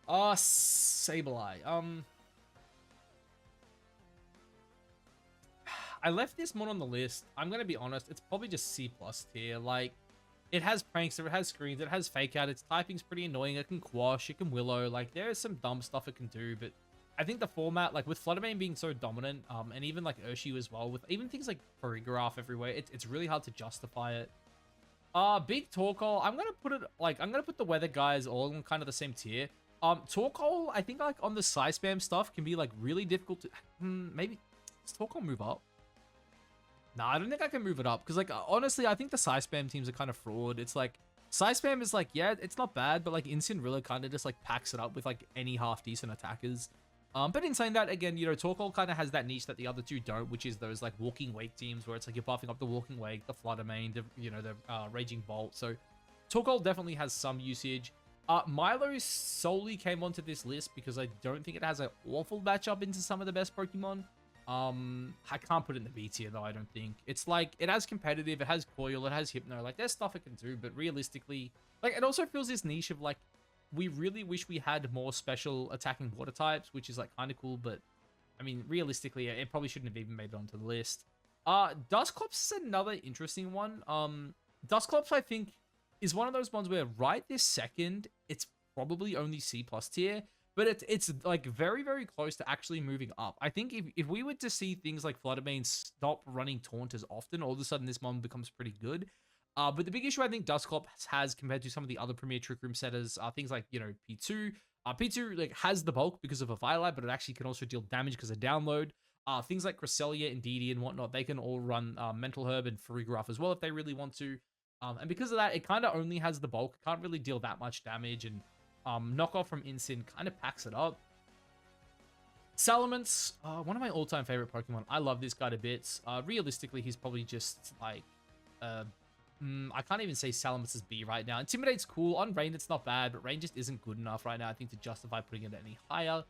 Sableye. I left this mon on the list. I'm gonna be honest, it's probably just C+ tier. Like, it has Prankster, it has screens, it has Fake Out, its typing's pretty annoying, it can Quash, it can Willow, like, there is some dumb stuff it can do, but I think the format, like, with Fluttermane being so dominant, and even, like, Urshi as well, with even things like Farigiraf everywhere, it's really hard to justify it. Big Torkoal, I'm gonna put the weather guys all on kind of the same tier. Torkoal, I think, like, on the Psy Spam stuff can be, like, really difficult to, maybe, does Torkoal move up? Nah, I don't think I can move it up because, like, honestly, I think the Psy Spam teams are kind of fraud. It's like, Psy Spam is like, yeah, it's not bad, but like, Incineroar kind of just like packs it up with like any half decent attackers. But in saying that, again, you know, Torkoal kind of has that niche that the other two don't, which is those like Walking Wake teams where it's like you're buffing up the Walking Wake, the Fluttermane, the, you know, the Raging Bolt. So Torkoal definitely has some usage. Milo solely came onto this list because I don't think it has an awful matchup into some of the best Pokemon. I can't put it in the B tier though, I don't think. It's like, it has competitive, it has Coil, it has Hypno, like there's stuff it can do, but realistically, like it also fills this niche of like, we really wish we had more special attacking water types, which is like kind of cool, but I mean, realistically, it probably shouldn't have even made it onto the list. Dusclops is another interesting one. Dusclops, I think, is one of those ones where right this second, it's probably only C+ tier, but it's like very, very close to actually moving up. I think if we were to see things like Fluttermane stop running Taunt as often, all of a sudden this mon becomes pretty good. But the big issue I think Dusclops has compared to some of the other Premier Trick Room setters are things like, you know, P2. P2 like has the bulk because of a Violet, but it actually can also deal damage because of download. Things like Cresselia and Didi and whatnot, they can all run Mental Herb and Farigiraf as well if they really want to. And because of that, it kind of only has the bulk. It can't really deal that much damage, and Knockoff from Incin kind of packs it up. Salamence, one of my all-time favorite Pokemon. I love this guy to bits. Realistically, he's probably just like, I can't even say Salamence is B right now. Intimidate's cool. On Rain, it's not bad, but Rain just isn't good enough right now, I think, to justify putting it any higher.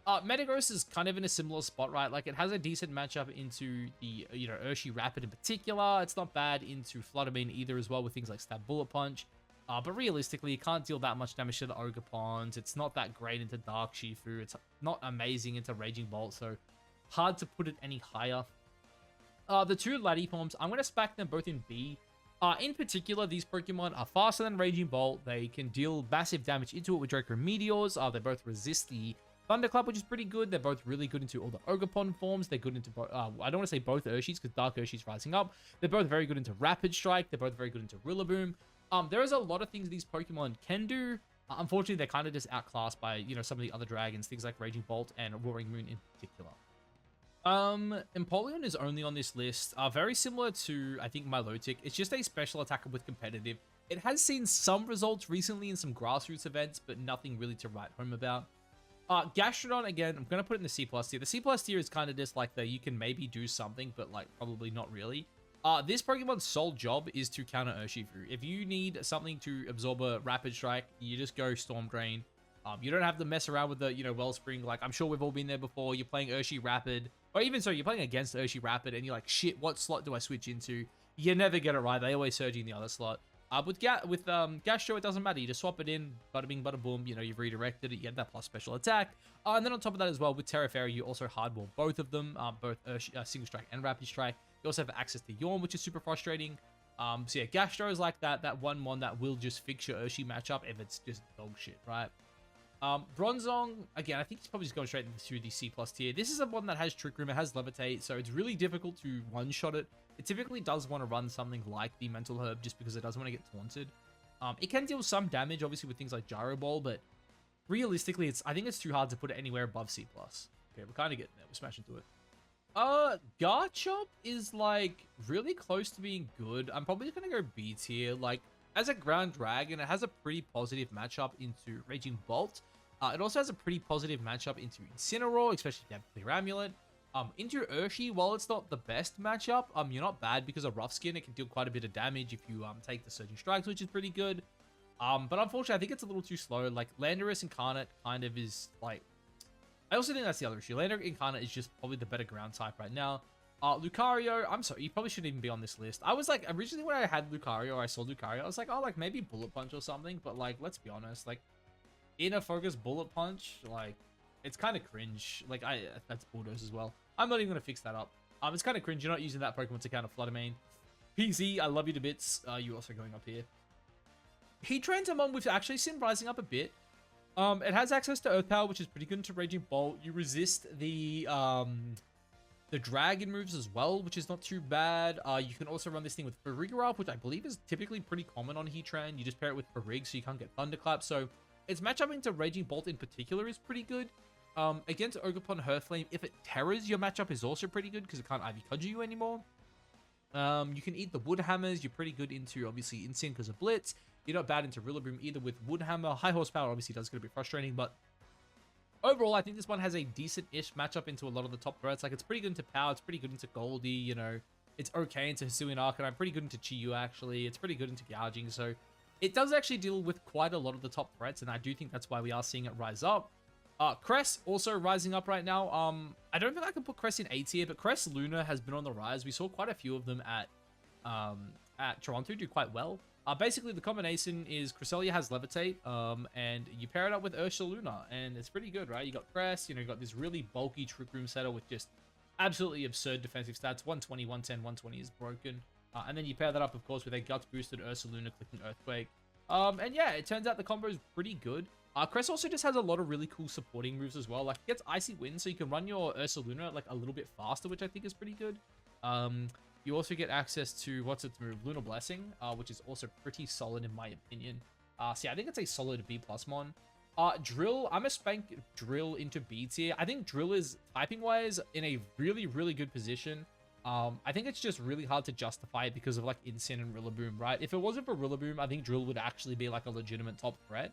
Metagross is kind of in a similar spot, right? Like, it has a decent matchup into the, you know, Urshi Rapid in particular. It's not bad into Fluttermane either as well with things like Stab Bullet Punch. But realistically, you can't deal that much damage to the Ogerpons. It's not that great into Dark Shifu. It's not amazing into Raging Bolt, so hard to put it any higher. The two Latiforms, I'm going to spec them both in B. In particular, these Pokemon are faster than Raging Bolt. They can deal massive damage into it with Draco Meteors. They both resist the Thunderclap, which is pretty good. They're both really good into all the Ogerpon forms. They're good into both, I don't want to say both Urshis because Dark Urshi's rising up. They're both very good into Rapid Strike. They're both very good into Rillaboom. There is a lot of things these Pokemon can do. Unfortunately, they're kind of just outclassed by, you know, some of the other dragons, things like Raging Bolt and Roaring Moon in particular. Empoleon is only on this list. Very similar to, I think, Milotic. It's just a special attacker with competitive. It has seen some results recently in some grassroots events, but nothing really to write home about. Gastrodon, again, I'm going to put it in the C+ tier. The C+ tier is kind of just like the, you can maybe do something, but like probably not really. This Pokemon's sole job is to counter Urshifu. If you need something to absorb a Rapid Strike, you just go Storm Drain. You don't have to mess around with the, you know, Wellspring. Like, I'm sure we've all been there before. You're playing Urshi Rapid, or even so, you're playing against Urshi Rapid, and you're like, shit, what slot do I switch into? You never get it right. They always surge in the other slot. With Gastro, it doesn't matter. You just swap it in, bada bing, bada boom. You know, you've redirected it. You get that plus special attack. And then on top of that as well, with Terra Fairy, you also hardball both of them, both Single Strike and Rapid Strike. You also have access to Yawn, which is super frustrating. So yeah, Gastro is like that one mon that will just fix your Urshi matchup if it's just dog shit, right? Bronzong, again, I think he's probably just going straight into the C+ tier. This is a one that has Trick Room, it has Levitate, so it's really difficult to one-shot it. It typically does want to run something like the Mental Herb just because it doesn't want to get taunted. It can deal some damage, obviously, with things like Gyro Ball, but realistically, I think it's too hard to put it anywhere above C+. Okay, we're kind of getting there. We're smashing through it. Garchomp is, like, really close to being good. I'm probably going to go B tier. Like, as a ground dragon, it has a pretty positive matchup into Raging Bolt. It also has a pretty positive matchup into Incineroar, especially if you have Clear Amulet. Into Urshi, while it's not the best matchup, you're not bad because of Rough Skin. It can deal quite a bit of damage if you take the Surging Strikes, which is pretty good. But unfortunately, I think it's a little too slow. Like, Landorus Incarnate kind of is, like... I also think that's the other issue. Landorus Incarnate is just probably the better ground type right now. Lucario, I'm sorry, you probably shouldn't even be on this list. I was like, originally when I had Lucario, or I saw Lucario, I was like, oh, like, maybe Bullet Punch or something. But, like, let's be honest, like, Inner Focus Bullet Punch, like, it's kind of cringe. Like, that's Bulldoze as well. I'm not even going to fix that up. It's kind of cringe. You're not using that Pokemon to counter Flutter Mane. PZ, I love you to bits. You also going up here. Heatrantamon, we've actually seen rising up a bit. It has access to Earth Power, which is pretty good into Raging Bolt. You resist the Dragon moves as well, which is not too bad. You can also run this thing with Farigiraf, which I believe is typically pretty common on Heatran. You just pair it with Farig, so you can't get Thunderclap. So its matchup into Raging Bolt in particular is pretty good. Against Ogerpon Hearthflame, if it terrors, your matchup is also pretty good because it can't Ivy Cudgel you anymore. You can eat the Wood Hammers. You're pretty good into, obviously, Instinct because of Blitz. You're not bad into Rillaboom either with Wood Hammer. High Horsepower obviously does get a bit frustrating, but overall, I think this one has a decent-ish matchup into a lot of the top threats. Like, it's pretty good into Power. It's pretty good into Goldie, you know. It's okay into Hisuian Arcanine. Pretty good into Chi-Yu, actually. It's pretty good into Gouging. So it does actually deal with quite a lot of the top threats, and I do think that's why we are seeing it rise up. Cress also rising up right now. I don't think I can put Cress in A tier, but Cress Luna has been on the rise. We saw quite a few of them at Toronto do quite well. Basically, the combination is Cresselia has Levitate, and you pair it up with Ursaluna, and it's pretty good, right? You got Cress, you know, you got this really bulky Trick Room setter with just absolutely absurd defensive stats. 120, 110, 120 is broken. And then you pair that up, of course, with a Guts boosted Ursaluna clicking Earthquake. And yeah, it turns out the combo is pretty good. Cress also just has a lot of really cool supporting moves as well. Like, it gets Icy Wind, so you can run your Ursaluna like a little bit faster, which I think is pretty good. You also get access to, what's its move? Lunar Blessing, which is also pretty solid in my opinion. So yeah, I think it's a solid B+ mon. Drill, I'm gonna spank Drill into B tier. I think Drill is, typing-wise, in a really, really good position. I think it's just really hard to justify it because of, like, Incin and Rillaboom, right? If it wasn't for Rillaboom, I think Drill would actually be, like, a legitimate top threat.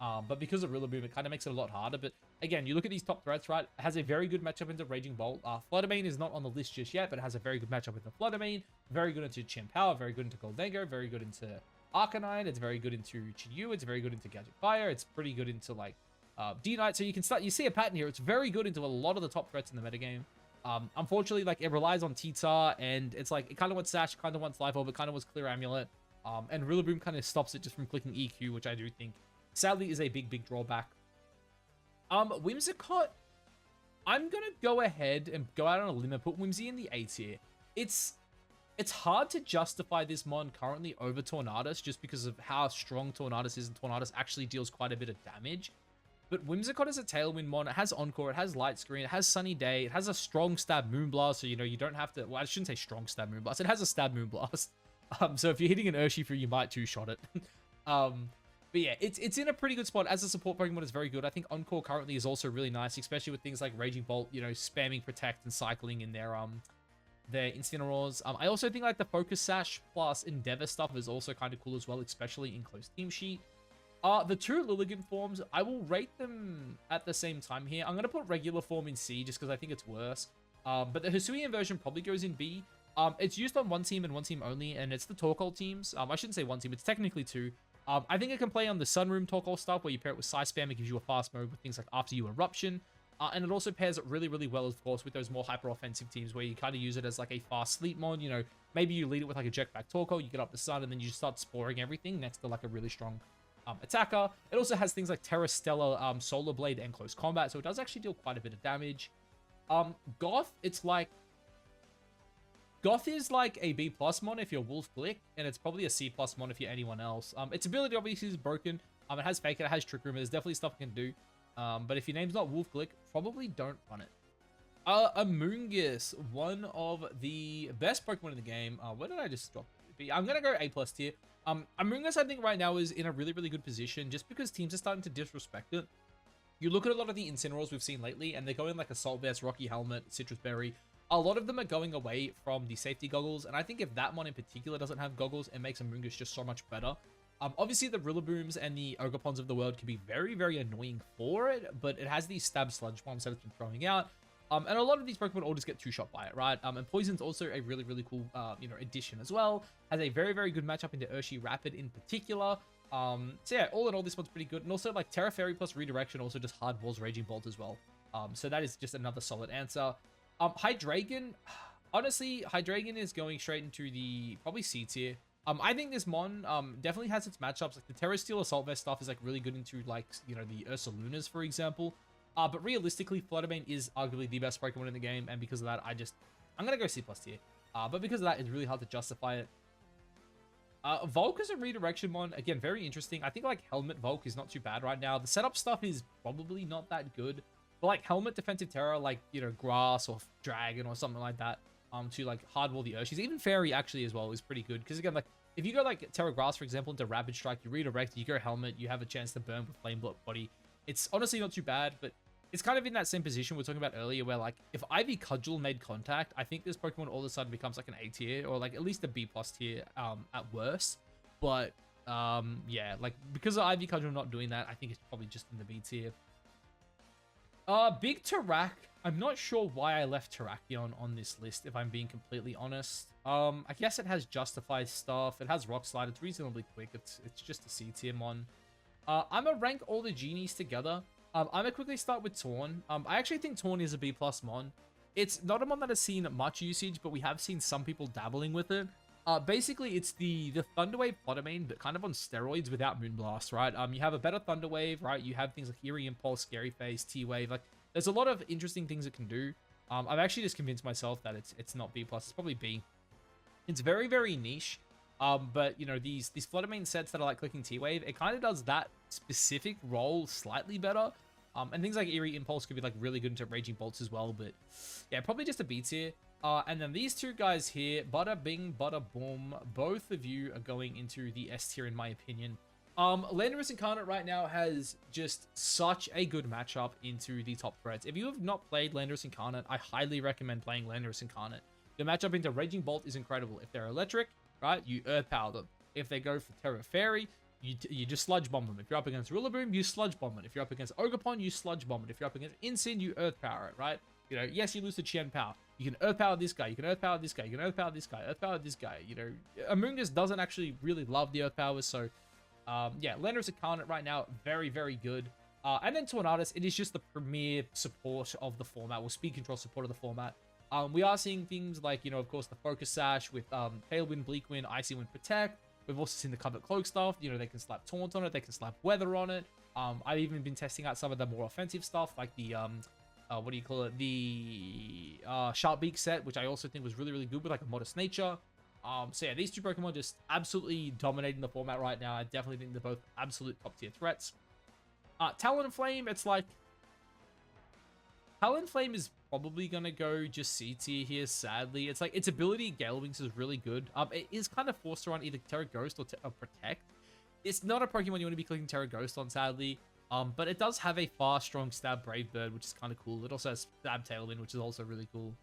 But because of Rillaboom, it kind of makes it a lot harder. But again, you look at these top threats, right? It has a very good matchup into Raging Bolt. Flutter Mane is not on the list just yet, but it has a very good matchup into Flutter Mane. Very good into Chien-Pao, very good into Gholdengo, very good into Arcanine. It's very good into Chi-Yu. It's very good into Gadget Fire. It's pretty good into, like, D-Knight. So you see a pattern here. It's very good into a lot of the top threats in the metagame. Unfortunately, like, it relies on T-Tar, and it's like, it kind of wants Sash, kind of wants Life Orb, it kind of wants Clear Amulet. And Rillaboom kind of stops it just from clicking EQ, which I do think sadly is a big drawback. Whimsicott, I'm gonna go ahead and go out on a limb and put Whimsy in the A tier. It's hard to justify this mon currently over Tornadus just because of how strong Tornadus is, and Tornadus actually deals quite a bit of damage. But Whimsicott is a Tailwind mon. It has Encore, it has Light Screen, it has Sunny Day, it has a strong stab Moonblast, so you know you don't have to, well, I shouldn't say strong stab Moonblast, it has a stab Moonblast. So if you're hitting an Urshifu, you might two-shot it. But yeah, it's in a pretty good spot. As a support Pokemon, it's very good. I think Encore currently is also really nice, especially with things like Raging Bolt, you know, spamming Protect and cycling in their Incineroars. I also think like the Focus Sash plus Endeavor stuff is also kind of cool as well, especially in close team sheet. The two Lilligant forms, I will rate them at the same time here. I'm going to put regular form in C just because I think it's worse. But the Hisuian version probably goes in B. It's used on one team and one team only, and it's the Torkoal teams. I shouldn't say one team, it's technically two. I think it can play on the Sunroom Torkoal stuff where you pair it with Psy Spam. It gives you a fast mode with things like After You Eruption. And it also pairs really, really well, of course, with those more hyper-offensive teams where you kind of use it as like a fast sleep mod. You know, maybe you lead it with like a Jetpack Torkoal, you get up the sun, and then you just start sporing everything next to like a really strong attacker. It also has things like Terra Stella, Solar Blade, and Close Combat, so it does actually deal quite a bit of damage. Goth, it's like... Goth is like a B+ mon if you're Wolf Glick, and it's probably a C+ mon if you're anyone else. Its ability obviously is broken. It has Fake It, it has Trick Room, there's definitely stuff it can do. But if your name's not Wolf Glick, probably don't run it. Amoonguss, one of the best Pokemon in the game. Where did I just drop it? I'm gonna go A+ tier. Amoonguss, I think right now is in a really, really good position just because teams are starting to disrespect it. You look at a lot of the Incineroars we've seen lately, and they're going like Assault Vest, Rocky Helmet, Citrus Berry. a lot of them are going away from the safety goggles, and I think if that one in particular doesn't have goggles, it makes Amoonguss just so much better. Obviously, the Rillabooms and the Ogopons of the world can be very, very annoying for it, but it has these stab sludge bombs that it's been throwing out. And a lot of these Pokemon all just get two-shot by it, right? And Poison's also a really, really cool, addition as well. Has a very, very good matchup into Urshi Rapid in particular. So yeah, all in all, this one's pretty good. And also, like, Terra Fairy plus Redirection also just hard walls Raging Bolt as well. So that is just another solid answer. Hydreigon, honestly, Hydreigon is going straight into the probably C tier. I think this Mon definitely has its matchups. Like the Terra Steel Assault Vest stuff is like really good into like, the Ursalunas, for example. But realistically, Fluttermane is arguably the best Pokemon in the game, and because of that, I'm gonna go C+ tier. But because of that, it's really hard to justify it. Volk is a redirection Mon. Again, very interesting. I think like Helmet Volk is not too bad right now. The setup stuff is probably not that good. But like Helmet Defensive Terra, like, Grass or Dragon or something like that, to like hardwall the Urshis. Even Fairy actually as well is pretty good. Because again, like, if you go like Terra Grass, for example, into Rapid Strike, you redirect, you go Helmet, you have a chance to burn with Flame Block Body. It's honestly not too bad, but it's kind of in that same position we were talking about earlier where like if Ivy Cudgel made contact, I think this Pokemon all of a sudden becomes like an A tier or like at least a B+ tier at worst. But yeah, like because of Ivy Cudgel not doing that, I think it's probably just in the B tier. Big Tarak. I'm not sure why I left Terrakion on this list, if I'm being completely honest. I guess it has Justified stuff. It has Rock Slide. It's reasonably quick. It's just a C tier Mon. I'm gonna rank all the genies together. I'm gonna quickly start with Torn. I actually think Torn is a B+ Mon. It's not a Mon that has seen much usage, but we have seen some people dabbling with it. Basically, it's the Thunderwave Fluttermane, but kind of on steroids without Moonblast, right? You have a better Thunderwave, right? You have things like Eerie Impulse, Scary Face, T-Wave. Like, there's a lot of interesting things it can do. I've actually just convinced myself that it's not B+. It's probably B. It's very, very niche. But, these Fluttermane sets that are like clicking T-Wave, it kind of does that specific role slightly better. And things like Eerie Impulse could be like really good into Raging Bolts as well. But yeah, probably just a B tier. And then these two guys here, Bada Bing, Bada Boom, both of you are going into the S tier in my opinion. Landorus Incarnate right now has just such a good matchup into the top threats. If you have not played Landorus Incarnate, I highly recommend playing Landorus Incarnate. The matchup into Raging Bolt is incredible. If they're electric, right, you Earth Power them. If they go for Terra Fairy, you just Sludge Bomb them. If you're up against Rillaboom, you Sludge Bomb it. If you're up against Ogopon, you Sludge Bomb it. If you're up against Incin, you Earth Power it, right? Yes, you lose to Chien Power. You can Earth Power this guy. You can Earth Power this guy. You can Earth Power this guy. Earth Power this guy. Amoonguss doesn't actually really love the Earth Powers, so yeah, Landorus Incarnate right now, very, very good. And then Tornadus, it is just the premier support of the format, or speed control support of the format. We are seeing things like, of course, the Focus Sash with Tailwind, Bleak Wind, Icy Wind Protect. We've also seen the Covered Cloak stuff. They can slap Taunt on it. They can slap Weather on it. I've even been testing out some of the more offensive stuff, like the, what do you call it? The Sharp Beak set, which I also think was really, really good with like a Modest Nature. So yeah, these two Pokemon just absolutely dominating the format right now. I definitely think they're both absolute top tier threats. Talonflame, it's like... Talonflame is probably going to go just C tier here, sadly. It's like, its ability, Gale Wings, is really good. It is kind of forced to run either Terra Ghost or Protect. It's not a Pokemon you want to be clicking Terra Ghost on, sadly. But it does have a far strong Stab Brave Bird, which is kind of cool. It also has Stab Tailwind, which is also really cool.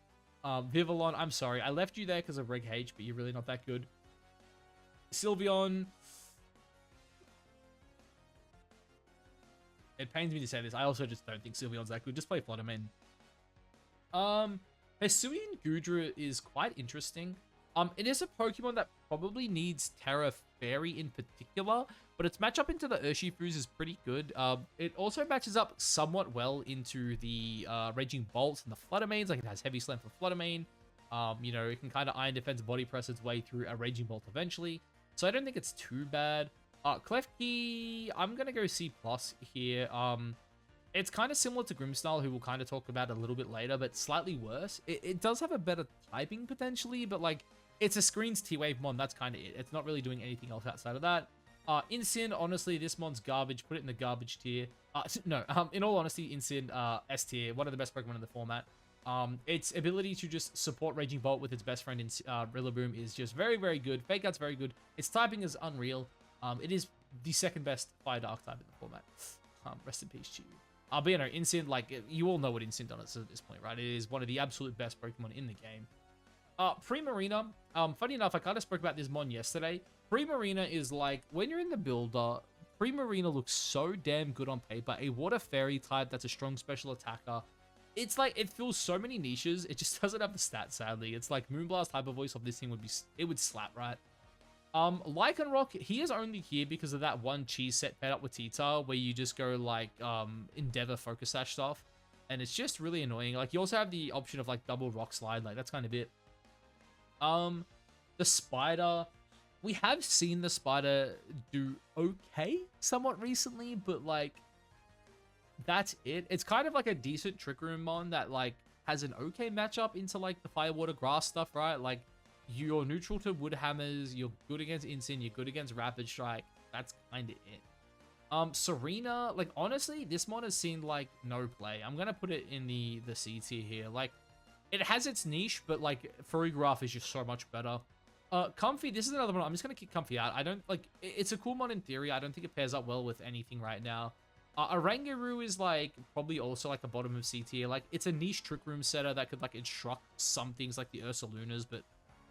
Vivillon, I'm sorry. I left you there because of Reg H, but you're really not that good. Sylveon. It pains me to say this. I also just don't think Sylveon's that good. Just play Fluttermane. Hisuian Goodra is quite interesting. It is a Pokemon that probably needs Terra Fairy in particular, but its matchup into the Urshifus is pretty good. It also matches up somewhat well into the Raging Bolts and the Fluttermanes. Like, it has Heavy Slam for Fluttermane. It can kind of Iron Defense Body Press its way through a Raging Bolt eventually. So I don't think it's too bad. Klefki, I'm going to go C+ here. It's kind of similar to Grimmsnarl, who we'll kind of talk about a little bit later, but slightly worse. It does have a better typing potentially, but like, it's a Screens T-Wave Mon. That's kind of it. It's not really doing anything else outside of that. Incin, honestly, this Mon's garbage. Put it in the garbage tier. No, in all honesty, Incin, S tier. One of the best Pokemon in the format. Its ability to just support Raging Bolt with its best friend in Rillaboom is just very, very good. Fake Out's very good. Its typing is unreal. It is the second best Fire Dark type in the format. Rest in peace to you. But you know, Incin, like, you all know what Incin does at this point, right? It is one of the absolute best Pokemon in the game. Primarina, funny enough, I kind of spoke about this mon yesterday. Primarina is like, when you're in the builder, Primarina looks so damn good on paper. A water fairy type that's a strong special attacker. It's like, it fills so many niches. It just doesn't have the stats, sadly. It's like Moonblast Hyper Voice of this thing would be, it would slap, right? Lycanroc, he is only here because of that one cheese set paired up with Tita, where you just go like, Endeavor Focus Sash stuff. And it's just really annoying. Like, you also have the option of like double Rock Slide, like that's kind of it. The Spider, we have seen the Spider do okay somewhat recently, but like, that's it. It's kind of like a decent Trick Room mon that like has an okay matchup into like the Fire, Water, Grass stuff, right? Like, you're neutral to Wood Hammers, you're good against Incin, you're good against Rapid Strike. That's kind of it. Serena, like, honestly, this mon has seen like no play. I'm gonna put it in the C tier here. Like, it has its niche, but like Farigiraf is just so much better. Comfy, this is another one. I'm just gonna kick Comfy out. I don't like, it's a cool mon in theory. I don't think it pairs up well with anything right now. Oranguru is like probably also like the bottom of C tier. Like, it's a niche Trick Room setter that could like instruct some things like the Ursalunas, but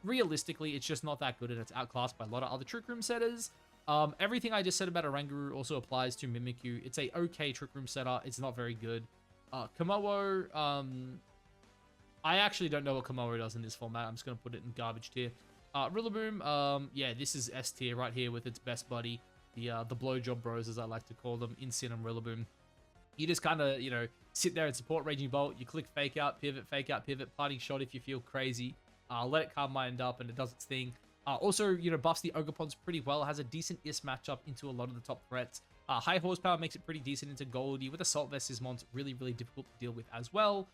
realistically, it's just not that good, and it's outclassed by a lot of other Trick Room setters. Everything I just said about Oranguru also applies to Mimikyu. It's a okay Trick Room setter. It's not very good. Komodo, I actually don't know what Komodo does in this format. I'm just going to put it in garbage tier. Rillaboom, yeah, this is S tier right here with its best buddy. The blowjob bros, as I like to call them, Incin and Rillaboom. You just kind of, you know, sit there and support Raging Bolt. You click Fake Out, Pivot, Parting Shot if you feel crazy. Let it calm mind up and it does its thing. Also, you know, buffs the Ogerpons pretty well. Has a decent IS matchup into a lot of the top threats. High horsepower makes it pretty decent into Goldie. With Assault Vest, this mon's really, really difficult to deal with as well.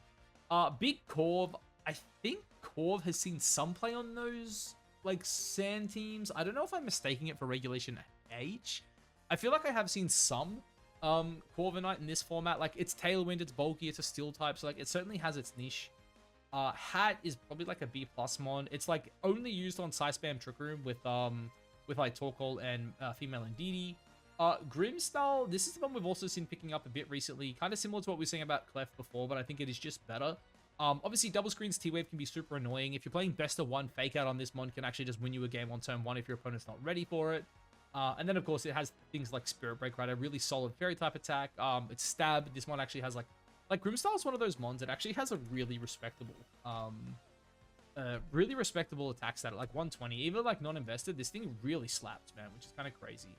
Big Corv, I think Corv has seen some play on those, like, sand teams. I don't know if I'm mistaking it for Regulation H. I feel like I have seen some Corviknight in this format. Like, it's Tailwind, it's bulky, it's a steel type, so like, it certainly has its niche. Hat is probably like a B+ mon. It's like only used on Psy-Spam Trick Room with like Torkoal and female Indeedee. Grimmsnarl, this is the one we've also seen picking up a bit recently, kind of similar to what we were saying about Clef before, but I think it is just better. Obviously, double screens T-Wave can be super annoying. If you're playing best of one, Fake Out on this mon can actually just win you a game on turn 1 if your opponent's not ready for it. And then, of course, it has things like Spirit Break, right? A really solid fairy type attack. It's Stab. This one actually has like Grimmsnarl is one of those mons that actually has a really respectable attack stat at like 120. Even like non-invested, this thing really slaps, man, which is kind of crazy.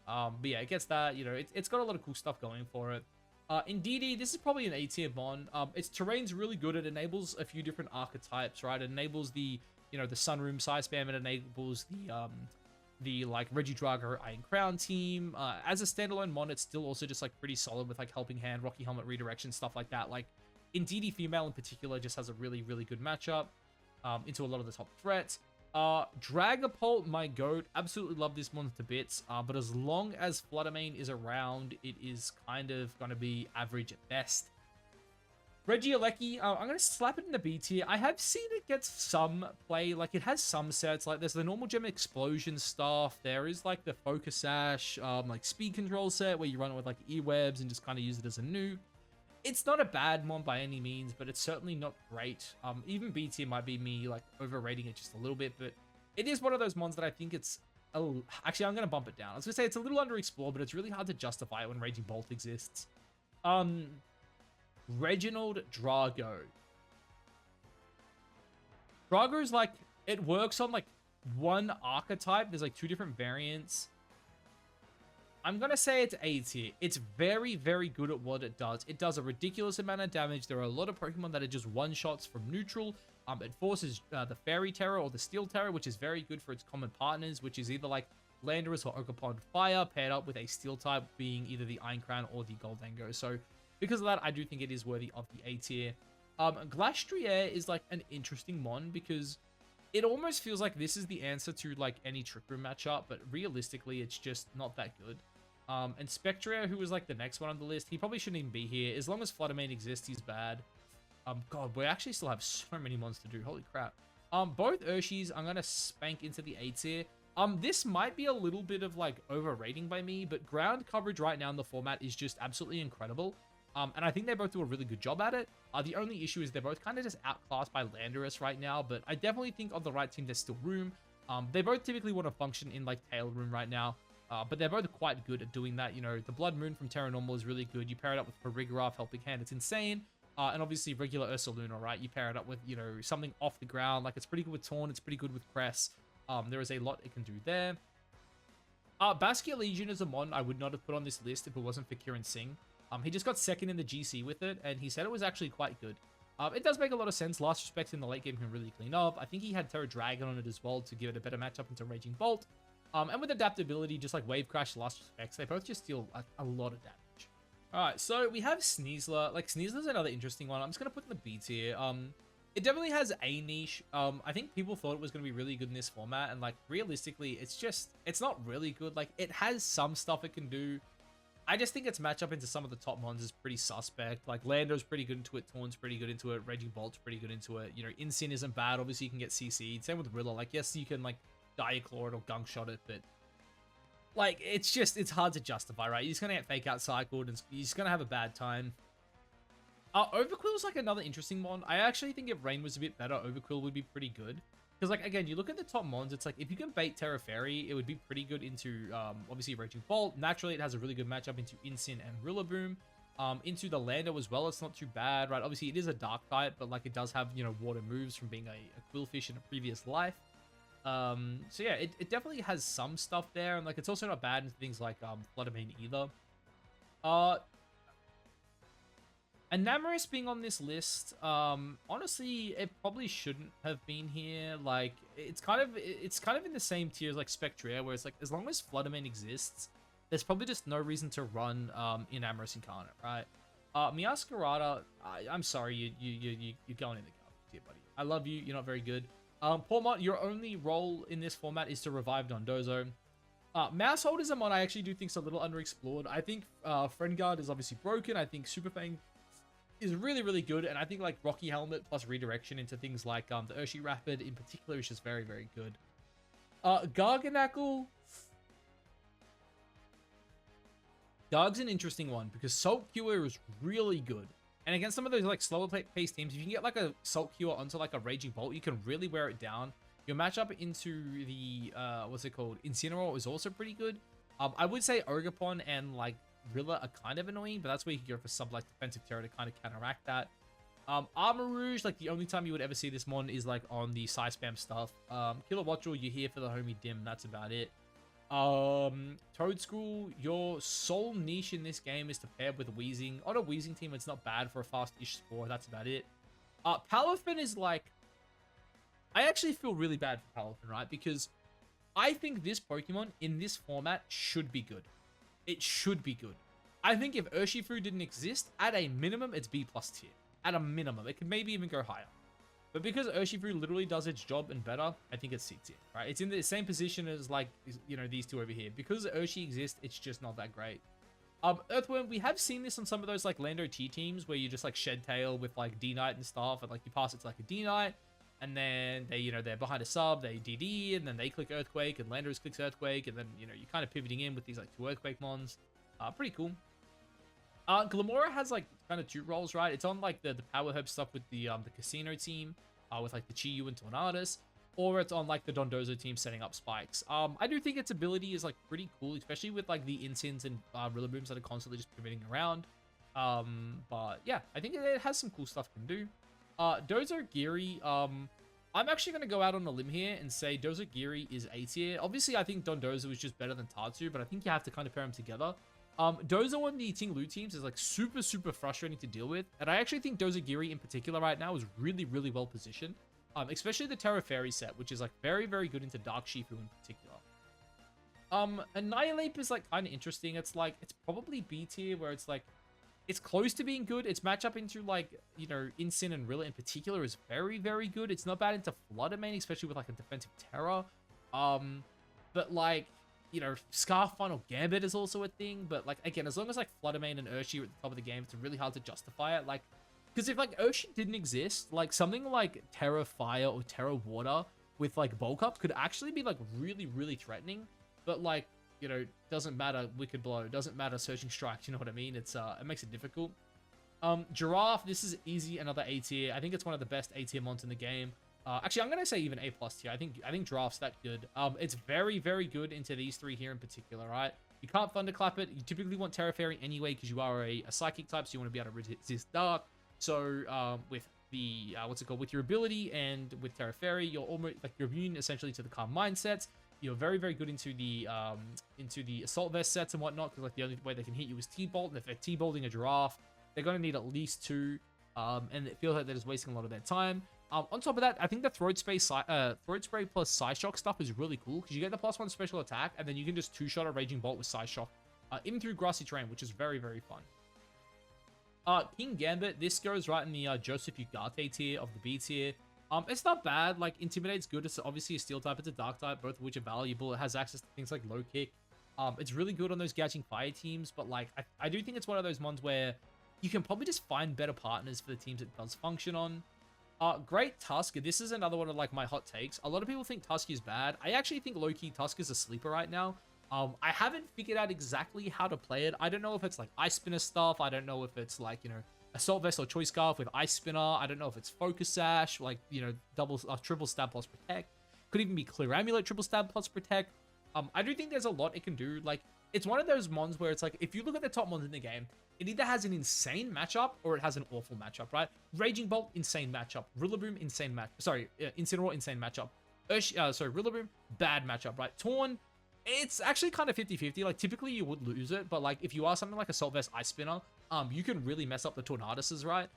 But yeah, it gets that, you know, it's got a lot of cool stuff going for it. Indeedee, this is probably an A tier mon. Its terrain's really good. It enables a few different archetypes, right? It enables the, you know, the Sunroom Psy-Spam. It enables the like Regidrago Iron Crown team. As a standalone mon, it's still also just like pretty solid with like Helping Hand, Rocky Helmet redirection, stuff like that. Like, Indeedee female in particular just has a really, really good matchup into a lot of the top threats. Dragapult, my goat. Absolutely love this mon to bits. But as long as Fluttermane is around, it is kind of going to be average at best. Regieleki, I'm going to slap it in the B tier. I have seen it get some play. Like, it has some sets. Like, there's the normal gem explosion stuff. There is, like, the Focus Sash, like, speed control set where you run it with, like, earwebs and just kind of use it as a nuke. It's not a bad mon by any means, but it's certainly not great. Even B tier might be me, like, overrating it just a little bit, but it is one of those mons that I think it's... Actually, I'm going to bump it down. I was going to say it's a little underexplored, but it's really hard to justify it when Raging Bolt exists. Reginald Drago. Drago's like, it works on like one archetype. There's like 2 different variants. I'm going to say it's A tier. It's very, very good at what it does. It does a ridiculous amount of damage. There are a lot of Pokemon that are just one-shots from neutral. It forces the Fairy Terror or the Steel Terror, which is very good for its common partners, which is either like Landorus or Ogerpon Fire, paired up with a Steel type being either the Iron Crown or the Goldango. So because of that, I do think it is worthy of the A tier. Glastrier is like an interesting mon because it almost feels like this is the answer to like any Trick Room matchup, but realistically, it's just not that good. And Spectria, who was like the next one on the list, he probably shouldn't even be here. As long as Fluttermane exists, he's bad. God, we actually still have so many mons to do. Holy crap. Both Urshis, I'm gonna spank into the A tier. This might be a little bit of like overrating by me, but ground coverage right now in the format is just absolutely incredible. And I think they both do a really good job at it. The only issue is they're both kind of just outclassed by Landorus right now, but I definitely think on the right team there's still room. They both typically want to function in like tail room right now, but they're both quite good at doing that. You know, the Blood Moon from Terra Normal is really good. You pair it up with Farigiraf, Helping Hand, it's insane. And obviously regular Ursaluna, right? You pair it up with, you know, something off the ground. Like, it's pretty good with Taunt, it's pretty good with Cress. There is a lot it can do there. Baskia Legion is a mod I would not have put on this list if it wasn't for Kieran Singh. He just got second in the GC with it, and he said it was actually quite good. It does make a lot of sense. Last Respect in the late game can really clean up. I think he had Terra Dragon on it as well to give it a better matchup into Raging Bolt. And with adaptability, just like Wave Crash, Last Respects, they both just deal a lot of damage. Alright, so we have Sneasler. Like, Sneasler's another interesting one. I'm just going to put in the B tier. It definitely has a niche. I think people thought it was going to be really good in this format, and like, realistically, it's not really good. Like, it has some stuff it can do. I just think its matchup into some of the top mons is pretty suspect. Like, Lando's pretty good into it, Taunt's pretty good into it, Raging Bolt's pretty good into it. You know, Incin isn't bad. Obviously, you can get CC'd. Same with Rilla. Like, yes, you can, like, Diaclaw it or Gunk Shot it, but like, it's hard to justify, right? You're just gonna get Fake Out cycled, and you're just gonna have a bad time. Overquill's like another interesting mon. I actually think if Rain was a bit better, Overquill would be pretty good. Because, like, again, you look at the top mons, it's like, if you can bait Terra Fairy, it would be pretty good into, obviously, Raging Bolt. Naturally, it has a really good matchup into Incin and Rillaboom. Into the Lando as well, it's not too bad, right? Obviously, it is a Dark type, but, like, it does have, you know, water moves from being a Quillfish in a previous life. So yeah, it definitely has some stuff there, and, like, it's also not bad into things like, Fluttermane either. Enamorus being on this list, honestly, it probably shouldn't have been here. Like, it's kind of in the same tier as like Spectria, where it's like, as long as Fluttermane exists, there's probably just no reason to run Enamorus Incarnate, right? Miascarada, I'm sorry, you're going in the garbage here, buddy. I love you, you're not very good. Portmont, your only role in this format is to revive Dondozo. Mousehold is a mod I actually do think is a little underexplored. I think Friend Guard is obviously broken. I think Super Fang is really, really good, and I think like Rocky Helmet plus redirection into things like the Urshi Rapid in particular is just very, very good. Garganackle. Garg's an interesting one because Salt Cure is really good, and against some of those like slower paced teams, if you can get like a Salt Cure onto like a Raging Bolt, you can really wear it down. Your matchup into the what's it called, Incineroar is also pretty good. I would say Ogerpon and like Rilla are kind of annoying, but that's where you can go for sub like defensive terror to kind of counteract that. Armarouge, like the only time you would ever see this mon is like on the side spam stuff. Killer Watchel, you're here for the homie Dim, that's about it. Toadschool, your sole niche in this game is to pair with Weezing. On a Weezing team, it's not bad for a fast-ish score, that's about it. Palafin is like, I actually feel really bad for Palafin, right? Because I think this Pokemon in this format should be good. It should be good. I think if Urshifu didn't exist, at a minimum, it's B+ tier. At a minimum. It could maybe even go higher. But because Urshifu literally does its job and better, I think it's C tier, right? It's in the same position as, like, you know, these two over here. Because Urshi exists, it's just not that great. Earthworm, we have seen this on some of those, like, Lando T teams where you just, like, shed tail with, like, D-Knight and stuff. And, like, you pass it to, like, a D-Knight. And then they, you know, they're behind a sub, they DD, and then they click Earthquake, and Landorus clicks Earthquake, and then, you know, you're kind of pivoting in with these, like, 2 Earthquake mons. Pretty cool. Glamora has, like, kind of 2 roles, right? It's on, like, the Power Herb stuff with the Casino team, with, like, the Chi-Yu and Tornadus, or it's on, like, the Dondozo team setting up spikes. I do think its ability is, like, pretty cool, especially with, like, the Incins and Rillabooms that are constantly just pivoting around. But, yeah, I think it has some cool stuff it can do. Dozogiri, I'm actually going to go out on a limb here and say Dozogiri is A tier. Obviously, I think Dondozo is just better than Tatsu, but I think you have to kind of pair them together. Dozo on the Ting Lu teams is like super, super frustrating to deal with. And I actually think Dozogiri in particular right now is really, really well positioned. Especially the Terra Fairy set, which is like very, very good into Dark Shifu in particular. Annihilate is like kind of interesting. It's like, it's probably B tier where it's like, it's close to being good. Its matchup into, like, you know, Incin and Rilla in particular is very, very good. It's not bad into Fluttermane, especially with, like, a defensive terror. But, like, you know, Scarf Final Gambit is also a thing. But, like, again, as long as, like, Fluttermane and Urshi are at the top of the game, it's really hard to justify it. Like, because if, like, Urshi didn't exist, like, something like Terra Fire or Terra Water with, like, Bulk Up could actually be, like, really, really threatening. But, like, you know, doesn't matter Wicked Blow, doesn't matter Searching Strike, you know what I mean? It's it makes it difficult. Giraffe, this is easy, another A tier. I think it's one of the best A tier mons in the game. Actually, I'm gonna say even A plus tier. I think Giraffe's that good. It's very, very good into these three here in particular, right? You can't Thunderclap it. You typically want Terra Fairy anyway because you are a Psychic type, so you want to be able to resist Dark. So with the what's it called? With your ability and with Terra Fairy, you're almost like you're immune essentially to the calm mindsets. You're very, very good into the Assault Vest sets and whatnot because like the only way they can hit you is T-Bolt, and if they're T-Bolting a Giraffe, they're going to need at least 2, and it feels like they're just wasting a lot of their time. On top of that, I think the Throat Spray plus Psyshock stuff is really cool because you get the +1 special attack, and then you can just 2-shot a Raging Bolt with Psyshock, even through grassy terrain, which is very, very fun. King Gambit, this goes right in the Joseph Ugarte tier of the B tier. It's not bad. Like, Intimidate's good. It's obviously a Steel type. It's a Dark type, both of which are valuable. It has access to things like Low Kick. It's really good on those Gouging Fire teams, but like, I do think it's one of those mons where you can probably just find better partners for the teams it does function on. Great Tusk. This is another one of like my hot takes. A lot of people think Tusk is bad. I actually think low-key Tusk is a sleeper right now. I haven't figured out exactly how to play it. I don't know if it's like Ice Spinner stuff. I don't know if it's like, you know, Assault Vest or Choice Scarf with Ice Spinner. I don't know if it's Focus Sash, like, you know, triple stab plus protect. Could even be Clear Amulet, triple stab plus protect. I do think there's a lot it can do. Like, it's one of those mons where it's like, if you look at the top mons in the game, it either has an insane matchup or it has an awful matchup, right? Raging Bolt, insane matchup. Rillaboom, insane matchup. Sorry, Incineroar, insane matchup. Rillaboom, bad matchup, right? Torn, it's actually kind of 50-50. Like, typically you would lose it, but like, if you are something like Assault Vest Ice Spinner, you can really mess up the Tornaduses, right?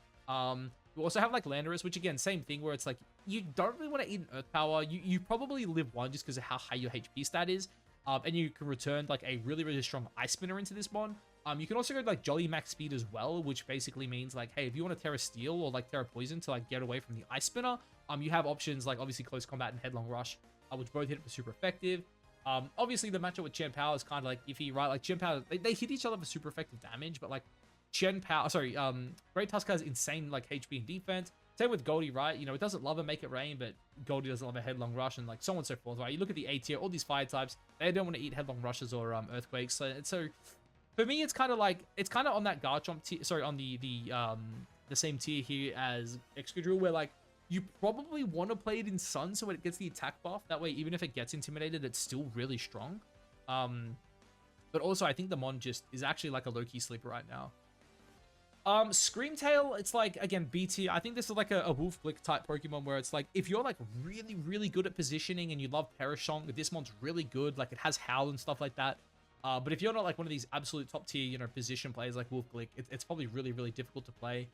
You also have like Landorus, which again, same thing, where it's like, you don't really want to eat an Earth Power. You probably live 1 just because of how high your HP stat is. And you can return like a really, really strong Ice Spinner into this mon. You can also go like Jolly Max Speed as well, which basically means like, hey, if you want to Terra Steel or like Terra Poison to like get away from the Ice Spinner, you have options like obviously Close Combat and Headlong Rush, which both hit for super effective. Obviously the matchup with Chen Pao is kind of like iffy, right? Like Chen Pao, they hit each other for super effective damage, but like Great Tusk has insane like HP and defense. Same with Goldie, right? You know, it doesn't love a Make It Rain, but Goldie doesn't love a Headlong Rush, and like so on and so forth, right? You look at the A tier, all these fire types, they don't want to eat Headlong Rushes or Earthquakes. So for me, it's kind of like, it's kind of on that Garchomp tier, sorry, on the same tier here as Excadrill, where like, you probably want to play it in Sun so it gets the attack buff. That way, even if it gets intimidated, it's still really strong. But also, I think the mon just is actually like a low-key sleeper right now. Screamtail, it's like, again, B tier. I think this is like a Wolf Glick type Pokemon where it's like, if you're like really, really good at positioning and you love Perishong, this mon's really good. Like, it has Howl and stuff like that. But if you're not like one of these absolute top tier, you know, position players like Wolf Glick, it's probably really, really difficult to play.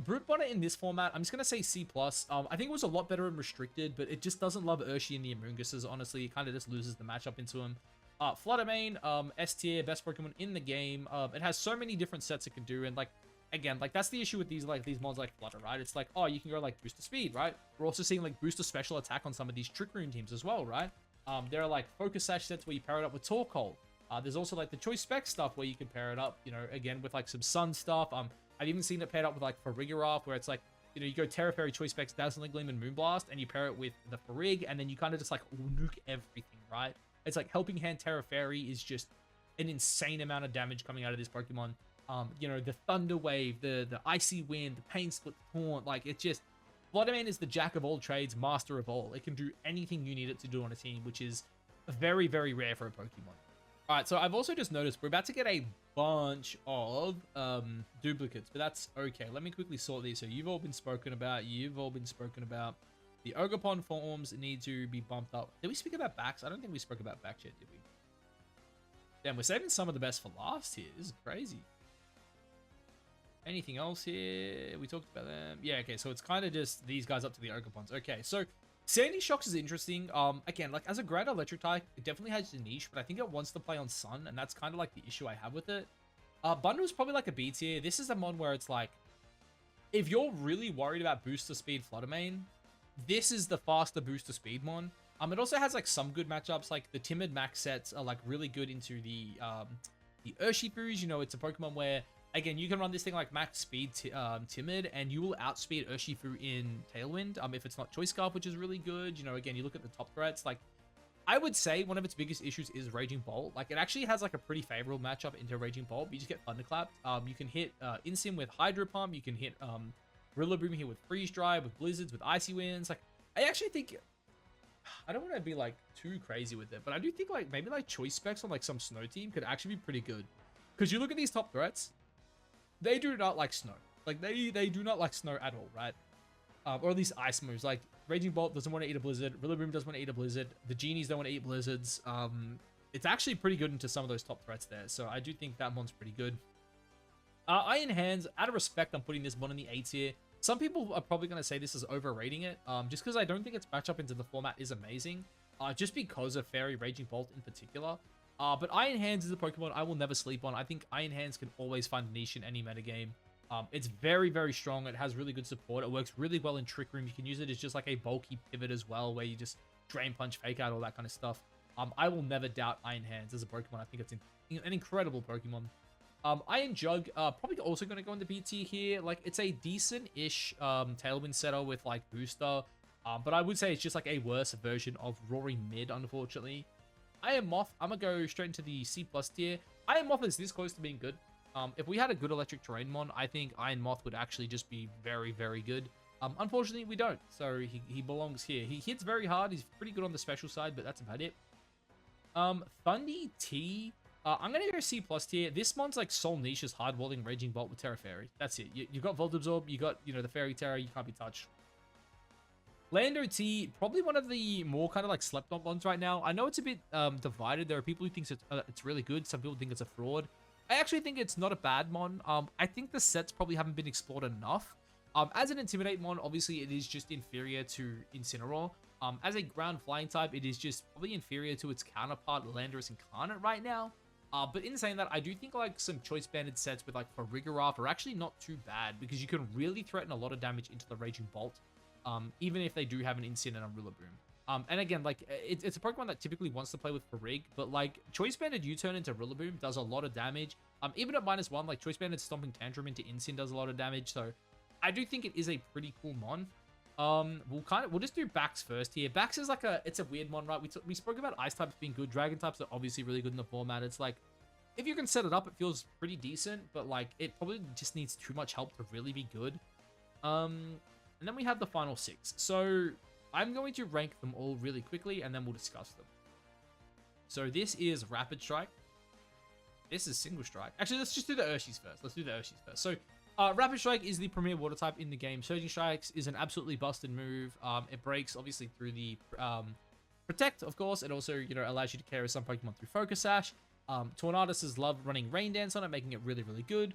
Brute Bonnet in this format, I'm just going to say C+. I think it was a lot better in Restricted, but it just doesn't love Urshi and the Amoonguses, honestly. It kind of just loses the matchup into him. Fluttermane, S tier, best Pokemon in the game. It has so many different sets it can do, and like, again, like that's the issue with these mods like Flutter, right? It's like, oh, you can go like booster speed, right? We're also seeing like booster special attack on some of these Trick Room teams as well, right? There are like Focus Sash sets where you pair it up with Torkoal. There's also like the Choice Spec stuff where you can pair it up, you know, again with like some Sun stuff. I've even seen it paired up with like Farigiraf, where it's like, you know, you go Terra Fairy, Choice Specs, Dazzling Gleam, and Moonblast, and you pair it with the Farig, and then you kind of just like nuke everything, right? It's like Helping Hand Terra Fairy is just an insane amount of damage coming out of this Pokemon. You know, the Thunder Wave, the Icy Wind, the Pain Split Taunt, like it's just, Fluttermane is the jack of all trades, master of all. It can do anything you need it to do on a team, which is very, very rare for a Pokemon. All right, so I've also just noticed we're about to get a bunch of duplicates, but that's okay. Let me quickly sort these. So you've all been spoken about. The Ogerpon forms need to be bumped up. Did we speak about backs? I don't think we spoke about backs yet, did we? Damn, we're saving some of the best for last here. This is crazy. Anything else here? We talked about them. Yeah, okay, so it's kind of just these guys up to the Ogerpons. Okay, so Sandy Shocks is interesting. Again, like as a Ground Electric type, it definitely has a niche, but I think it wants to play on Sun, and that's kind of like the issue I have with it. Bundle's probably like a B tier. This is a mon where it's like, if you're really worried about booster speed Fluttermane, this is the faster booster speed mon. It also has like some good matchups, like the Timid Max sets are like really good into the Urshifus. You know, it's a Pokemon where, again, you can run this thing like max speed Timid, and you will outspeed Urshifu in Tailwind if it's not Choice Scarf, which is really good. You know, again, you look at the top threats, like I would say one of its biggest issues is Raging Bolt. Like, it actually has like a pretty favorable matchup into Raging Bolt, but you just get Thunderclapped. You can hit Incin with Hydro Pump. You can hit Rillaboom here with Freeze Dry, with Blizzards, with Icy Winds. Like, I actually think, I don't want to be like too crazy with it, but I do think like maybe like Choice Specs on like some Snow team could actually be pretty good. Because you look at these top threats, they do not like Snow. Like, they do not like Snow at all, right? Or at least ice moves. Like, Raging Bolt doesn't want to eat a Blizzard. Rillaboom doesn't want to eat a Blizzard. The Genies don't want to eat Blizzards. It's actually pretty good into some of those top threats there. So I do think that mon's pretty good. Iron Hands, out of respect, I'm putting this mon in the A tier. Some people are probably going to say this is overrating it. Just because I don't think its matchup into the format is amazing. Just because of Fairy Raging Bolt in particular. But Iron Hands is a Pokemon I will never sleep on. I think Iron Hands can always find a niche in any metagame. It's very, very strong. It has really good support. It works really well in Trick Room. You can use it as just like a bulky pivot as well, where you just Drain Punch, Fake Out, all that kind of stuff. I will never doubt Iron Hands as a Pokemon. I think it's an incredible Pokemon. Iron Jug, probably also going to go in the B tier here. Like, it's a decent-ish Tailwind setter with like Booster. But I would say it's just like a worse version of Roaring Mid, unfortunately. Iron Moth, I'm going to go straight into the C+ tier. Iron Moth is this close to being good. If we had a good electric terrain mon, I think Iron Moth would actually just be very, very good. Unfortunately, we don't, so he belongs here. He hits very hard. He's pretty good on the special side, but that's about it. Thundy T, I'm going to go C+ tier. This mon's like Soul Niche's hard-walling Raging Bolt with Terra Fairy. That's it. You got Volt Absorb, you got, you know, the Fairy Terra, you can't be touched. Lando T, probably one of the more kind of like slept-on ones right now. I know it's a bit divided. There are people who think it's really good. Some people think it's a fraud. I actually think it's not a bad mon. I think the sets probably haven't been explored enough. As an Intimidate mon, obviously it is just inferior to Incineroar. As a ground flying type, it is just probably inferior to its counterpart, Landorus Incarnate right now. But in saying that, I do think like some choice banded sets with like Farigiraf are actually not too bad, because you can really threaten a lot of damage into the Raging Bolt, even if they do have an Incin and a Rillaboom. And again, like, it's a Pokemon that typically wants to play with Farig, but like, Choice Banded U-Turn into Rillaboom does a lot of damage. Even at -1, like, Choice Banded Stomping Tantrum into Incin does a lot of damage, so I do think it is a pretty cool mon. We'll just do Bax first here. Bax is like it's a weird mon, right? We spoke about Ice types being good. Dragon types are obviously really good in the format. It's like, if you can set it up, it feels pretty decent, but like, it probably just needs too much help to really be good. And then we have the final 6. So I'm going to rank them all really quickly, and then we'll discuss them. So this is Rapid Strike. This is Single Strike. Actually, let's just do the Urshis first. So Rapid Strike is the premier water type in the game. Surging Strikes is an absolutely busted move. It breaks, obviously, through the Protect, of course. It also, you know, allows you to carry some Pokemon through Focus Sash. Tornadus love running Rain Dance on it, making it really, really good.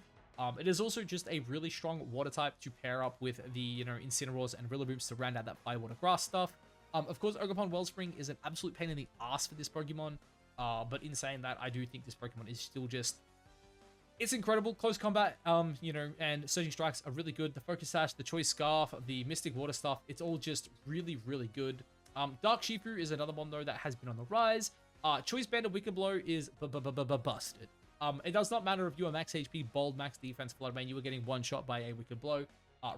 It is also just a really strong water type to pair up with the, you know, Incineroars and Rillabooms to round out that Fire Water Grass stuff. Of course, Ogerpon Wellspring is an absolute pain in the ass for this Pokemon. But in saying that, I do think this Pokemon is still just... It's incredible. Close combat, you know, and Surging Strikes are really good. The Focus Sash, the Choice Scarf, the Mystic Water stuff, it's all just really, really good. Dark Shifu is another one, though, that has been on the rise. Choice Banded Wicked Blow is busted. It does not matter if you are max HP, bold, max defense, Flood Main, you are getting one shot by a Wicked Blow.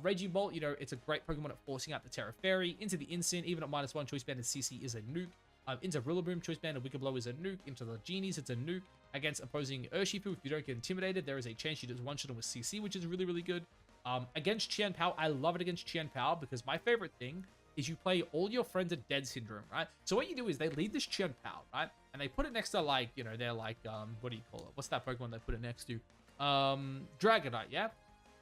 Raging Bolt, you know, it's a great Pokemon at forcing out the Terra Fairy. Into the Incin, even at -1, Choice Banded CC is a nuke. Into Rillaboom, Choice Banded Wicked Blow is a nuke. Into the Genies, it's a nuke. Against opposing Urshifu, if you don't get intimidated, there is a chance you just one-shot him with CC, which is really, really good. Against Qian Pao, I love it against Qian Pao, because my favorite thing is you play all your friends at Dead Syndrome, right? So what you do is they lead this Qian Pao, right? And they put it next to, like, you know, they're like, what do you call it? What's that Pokemon they put it next to? Dragonite, yeah?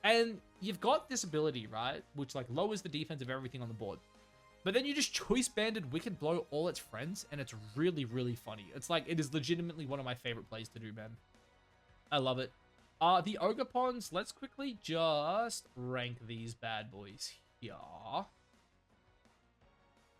And you've got this ability, right? Which, like, lowers the defense of everything on the board. But then you just Choice Banded Wicked Blow all its friends, and it's really, really funny. It's like, it is legitimately one of my favorite plays to do, man. I love it. The Ogerpons, let's quickly just rank these bad boys here.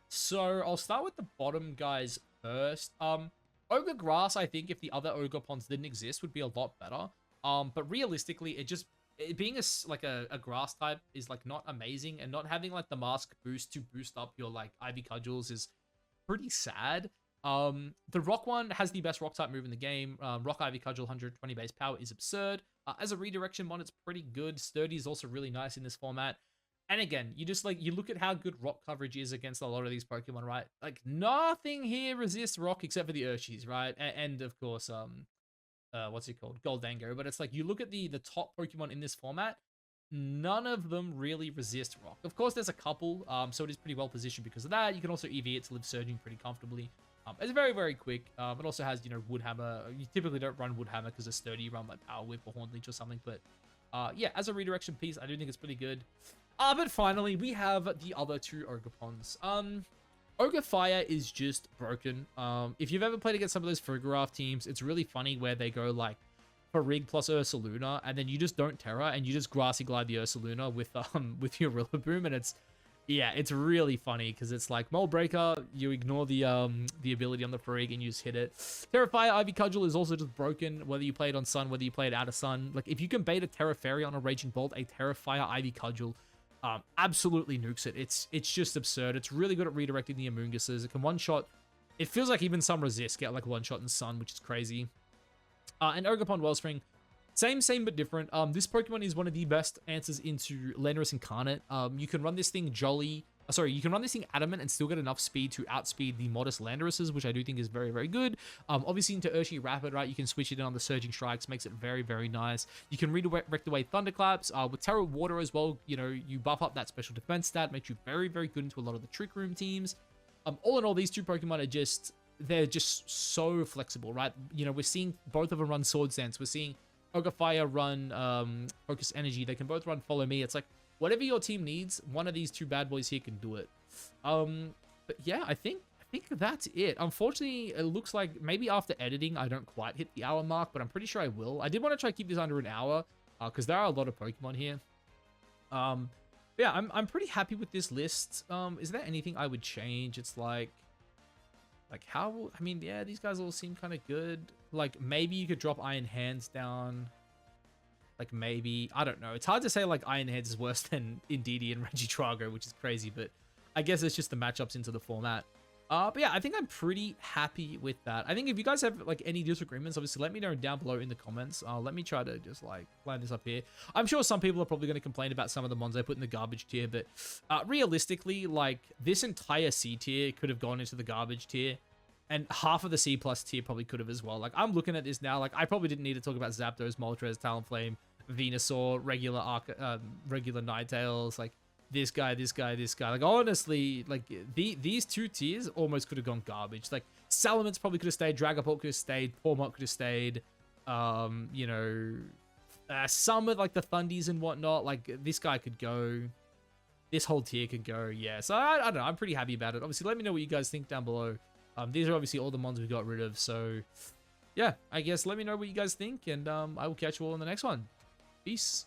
So I'll start with the bottom guys first. Ogre Grass, I think if the other Ogerpons didn't exist, would be a lot better. But realistically, it being a grass type is like not amazing, and not having like the mask boost to boost up your like Ivy Cudgels is pretty sad. The rock one has the best rock type move in the game. Rock Ivy Cudgel 120 base power is absurd. As a redirection mon, it's pretty good. Sturdy is also really nice in this format. And again, you just like, you look at how good rock coverage is against a lot of these Pokemon, right? Like nothing here resists rock except for the Urshis, right? And of course, what's it called? Goldango. But it's like, you look at the top Pokemon in this format, none of them really resist rock. Of course, there's a couple, so it is pretty well positioned because of that. You can also EV it to live surging pretty comfortably. It's very, very quick. It also has, you know, Wood Hammer. You typically don't run Wood Hammer because it's sturdy. You run like Power Whip or Horn Leech or something. But yeah, as a redirection piece, I do think it's pretty good. But finally, we have the other two Ogre-Pons. Ogre Fire is just broken. If you've ever played against some of those Farigiraf teams, it's really funny where they go like Farig plus Ursaluna, and then you just don't Terra, and you just Grassy Glide the Ursaluna with your Rillaboom, and it's really funny because it's like Mold Breaker, you ignore the ability on the Farig and you just hit it. Terrafire Ivy Cudgel is also just broken, whether you play it on Sun, whether you play it out of Sun. Like if you can bait a Terra Fairy on a Raging Bolt, a Terrafire Ivy Cudgel absolutely nukes it. It's just absurd. It's really good at redirecting the Amoonguses. It can one-shot. It feels like even some resists get like one-shot in Sun, which is crazy. And Ogerpon Wellspring, same but different. This Pokemon is one of the best answers into Landorus Incarnate. You can run this thing you can run this thing Adamant and still get enough speed to outspeed the modest Landoruses, which I do think is very, very good. Obviously into Urshi Rapid, right? You can switch it in on the Surging Strikes, makes it very, very nice. You can redirect away Thunderclaps. With Terra Water as well, you know, you buff up that special defense stat, makes you very, very good into a lot of the Trick Room teams. All in all, these two Pokemon are they're just so flexible, right? You know, we're seeing both of them run Swords Dance. We're seeing Ogre Fire run Focus Energy. They can both run Follow Me. It's like, whatever your team needs, one of these two bad boys here can do it. But yeah, I think that's it. Unfortunately, it looks like maybe after editing, I don't quite hit the hour mark, but I'm pretty sure I will. I did want to try to keep this under an hour because there are a lot of Pokemon here. Yeah, I'm pretty happy with this list. Is there anything I would change? It's like how, I mean, yeah, these guys all seem kind of good. Like maybe you could drop Iron Hands down. Like maybe, I don't know. It's hard to say like Iron Hands is worse than Indeedee and Regitrago, which is crazy, but I guess it's just the matchups into the format. But yeah, I think I'm pretty happy with that. I think if you guys have like any disagreements, obviously let me know down below in the comments. Let me try to just like line this up here. I'm sure some people are probably going to complain about some of the mons I put in the garbage tier, but realistically, like this entire C tier could have gone into the garbage tier. And half of the C+ tier probably could have as well. Like, I'm looking at this now. Like, I probably didn't need to talk about Zapdos, Moltres, Talonflame, Venusaur, regular Ninetales, like, this guy. Like, honestly, like, these two tiers almost could have gone garbage. Like, Salamence probably could have stayed. Dragapult could have stayed. Pawmot could have stayed. You know, some of, like, the Thundies and whatnot. Like, this guy could go. This whole tier could go. Yeah, so I don't know. I'm pretty happy about it. Obviously, let me know what you guys think down below. These are obviously all the mons we got rid of, so yeah, I guess let me know what you guys think, and I will catch you all in the next one. Peace.